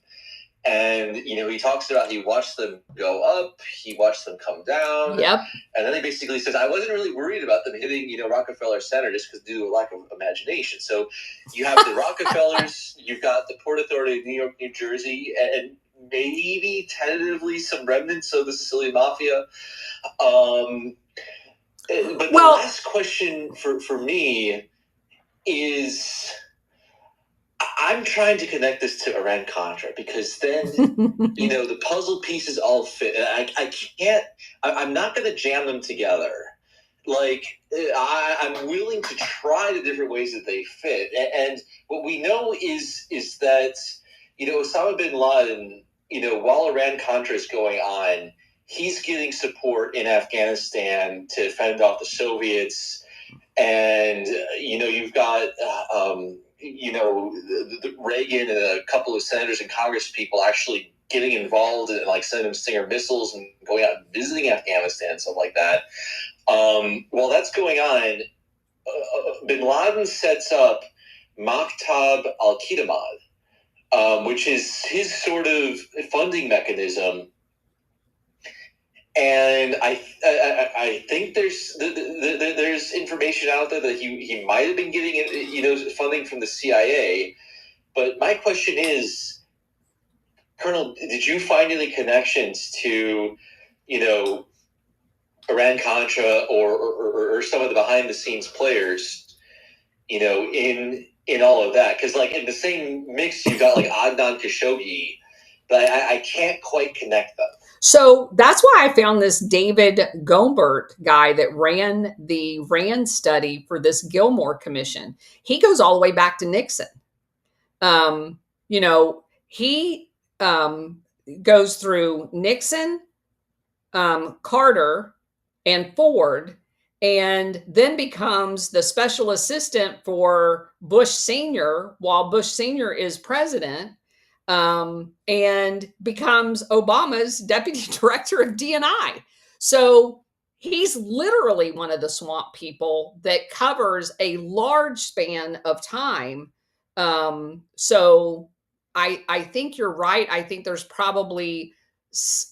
and he talks about he watched them go up, he watched them come down. Yep. And then he basically says, I wasn't really worried about them hitting Rockefeller Center just because due to a lack of imagination. So you have the Rockefellers, you've got the Port Authority of New York, New Jersey, and maybe tentatively some remnants of the Sicilian Mafia. But the last question for me is, I'm trying to connect this to Iran-Contra because then, the puzzle pieces all fit. And I'm not going to jam them together. Like, I'm willing to try the different ways that they fit. And what we know is that, Osama bin Laden, while Iran-Contra is going on, he's getting support in Afghanistan to fend off the Soviets. And, you've got, Reagan and a couple of senators and Congress people actually getting involved and like sending them Stinger missiles and going out and visiting Afghanistan and stuff like that. While that's going on, bin Laden sets up Maktab al-Qidamad, which is his sort of funding mechanism. And I think there's information out there that he might have been getting funding from the CIA. But my question is, Colonel, did you find any connections to Iran-Contra or some of the behind the scenes players in all of that? Because like in the same mix you got like Adnan Khashoggi, but I can't quite connect them. So that's why I found this David Gombert guy that ran the RAND study for this Gilmore Commission. He goes all the way back to Nixon. He goes through Nixon, Carter, and Ford, and then becomes the special assistant for Bush Sr. while Bush Sr. is president. And becomes Obama's deputy director of DNI. So he's literally one of the swamp people that covers a large span of time. So I think you're right. I think there's probably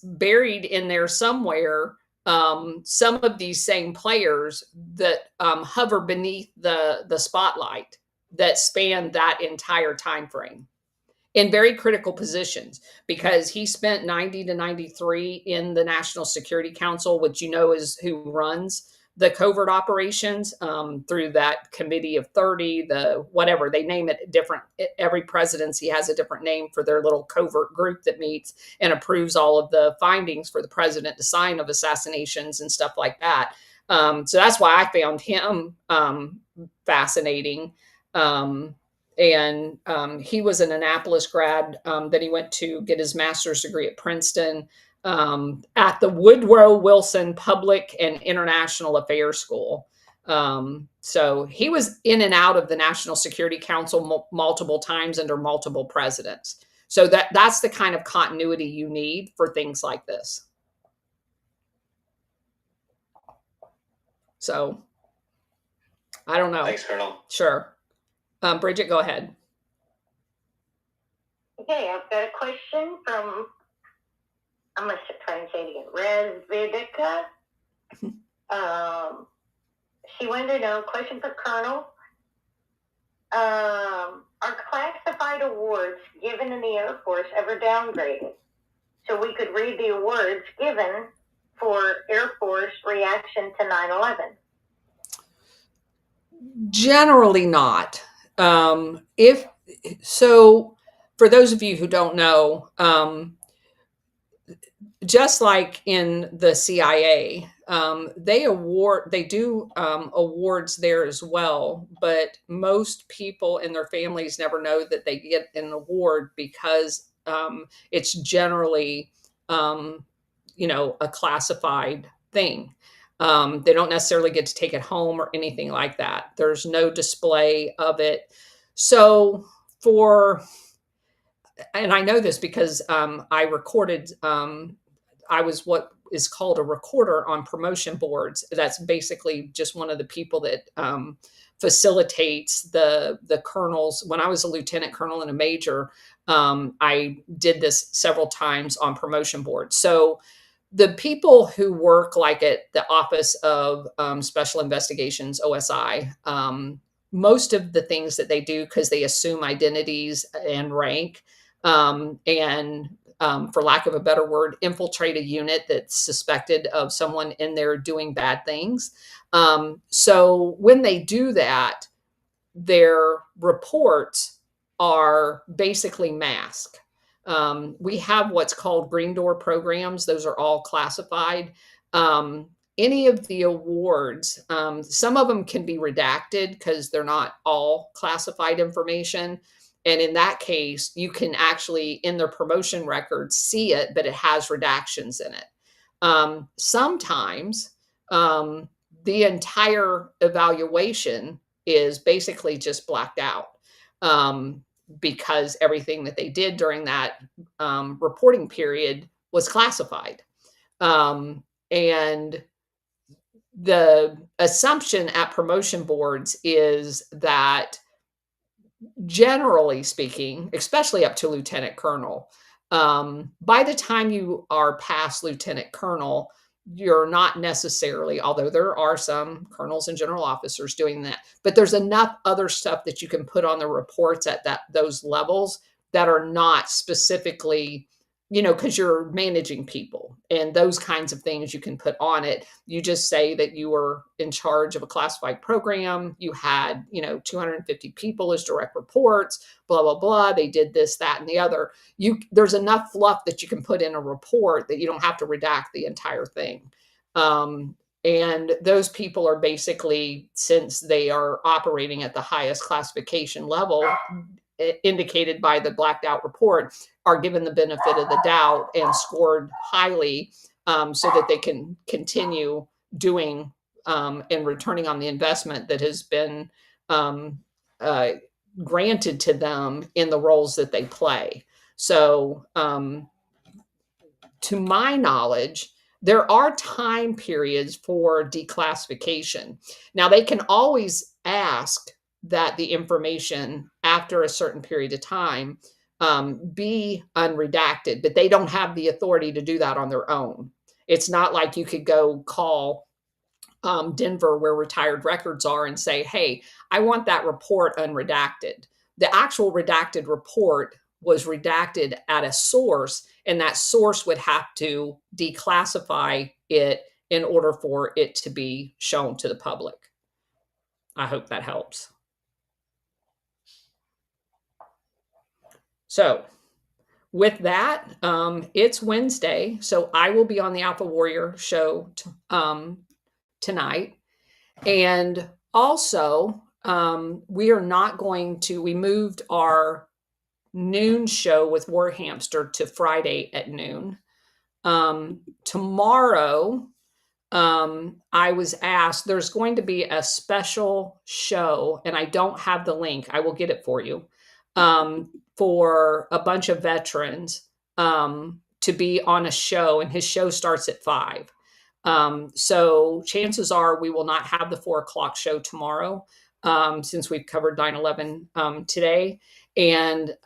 buried in there somewhere some of these same players that hover beneath the spotlight that span that entire time frame. In very critical positions, because he spent 90 to 93 in the National Security Council, which is who runs the covert operations through that committee of 30, the whatever, they name it different. Every presidency has a different name for their little covert group that meets and approves all of the findings for the president to sign of assassinations and stuff like that. So that's why I found him fascinating. And he was an Annapolis grad. Then he went to get his master's degree at Princeton at the Woodrow Wilson Public and International Affairs School. So he was in and out of the National Security Council multiple times under multiple presidents. So that's the kind of continuity you need for things like this. So I don't know. Thanks, Colonel. Sure. Bridget, go ahead. Okay, I've got a question from, I'm going to try and say it again, Razvidika. She wanted to know, question for Colonel. Are classified awards given in the Air Force ever downgraded? So we could read the awards given for Air Force reaction to 9/11. Generally not. If so, for those of you who don't know, just like in the CIA, they do awards there as well, but most people and their families never know that they get an award because it's generally a classified thing. They don't necessarily get to take it home or anything like that. There's no display of it. So and I know this because I recorded, I was what is called a recorder on promotion boards. That's basically just one of the people that facilitates the colonels. When I was a lieutenant colonel and a major, I did this several times on promotion boards. So the people who work like at the Office of Special Investigations, OSI, most of the things that they do, because they assume identities and rank, and for lack of a better word, infiltrate a unit that's suspected of someone in there doing bad things. So when they do that, their reports are basically masked. We have what's called green door programs. Those are all classified. Any of the awards, some of them can be redacted because they're not all classified information. And in that case, you can actually, in their promotion records, see it, but it has redactions in it. Sometimes the entire evaluation is basically just blacked out because everything that they did during that reporting period was classified. And the assumption at promotion boards is that, generally speaking, especially up to lieutenant colonel, by the time you are past lieutenant colonel, you're not necessarily, although there are some colonels and general officers doing that, but there's enough other stuff that you can put on the reports at those levels that are not specifically, because you're managing people and those kinds of things you can put on it. You just say that you were in charge of a classified program. You had, 250 people as direct reports, blah, blah, blah. They did this, that, and the other. There's enough fluff that you can put in a report that you don't have to redact the entire thing. And those people are basically, since they are operating at the highest classification level, indicated by the blacked out report, are given the benefit of the doubt and scored highly so that they can continue doing and returning on the investment that has been granted to them in the roles that they play. So to my knowledge, there are time periods for declassification. Now, they can always ask that the information after a certain period of time be unredacted, but they don't have the authority to do that on their own. It's not like you could go call Denver, where retired records are, and say, hey, I want that report unredacted. The actual redacted report was redacted at a source, and that source would have to declassify it in order for it to be shown to the public. I hope that helps. So with that, it's Wednesday, so I will be on the Alpha Warrior show tonight. And also, we moved our noon show with War Hamster to Friday at noon. Tomorrow, I was asked, there's going to be a special show, and I don't have the link. I will get it for you. For a bunch of veterans to be on a show, and his show starts at 5. So chances are we will not have the 4:00 show tomorrow since we've covered 9/11 today. And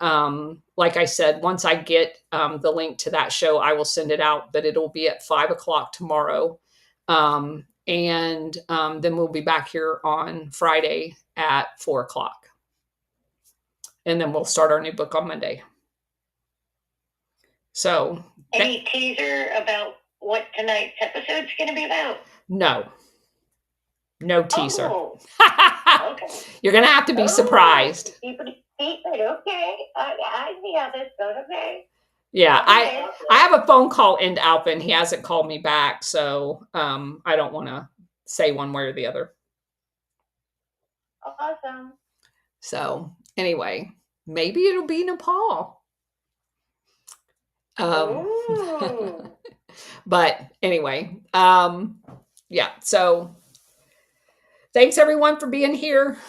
like I said, once I get the link to that show, I will send it out, but it'll be at 5:00 tomorrow. And then we'll be back here on Friday at 4:00. And then we'll start our new book on Monday. So, any teaser about what tonight's episode's going to be about? No teaser. Oh, okay. You're going to have to be surprised. Keep it. Okay. I see how this goes. Okay. Yeah, I have a phone call into Alpha, and he hasn't called me back, so I don't want to say one way or the other. Awesome. So anyway, maybe it'll be Nepal. But anyway, yeah. So thanks everyone for being here.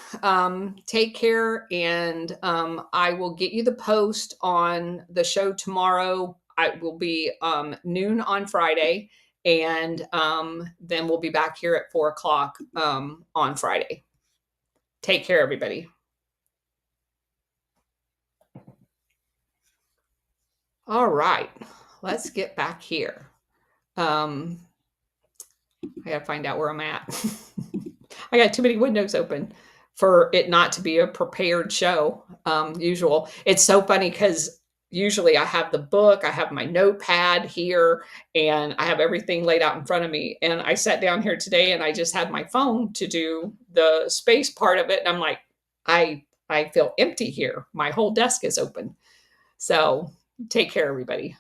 Take care, and I will get you the post on the show tomorrow. I will be noon on Friday, and then we'll be back here at 4:00 on Friday. Take care, everybody. All right, let's get back here. I gotta find out where I'm at. I got too many windows open for it not to be a prepared show. Usual. It's so funny because usually I have the book, I have my notepad here, and I have everything laid out in front of me. And I sat down here today and I just had my phone to do the space part of it. And I'm like, I I feel empty here. My whole desk is open. So take care, everybody.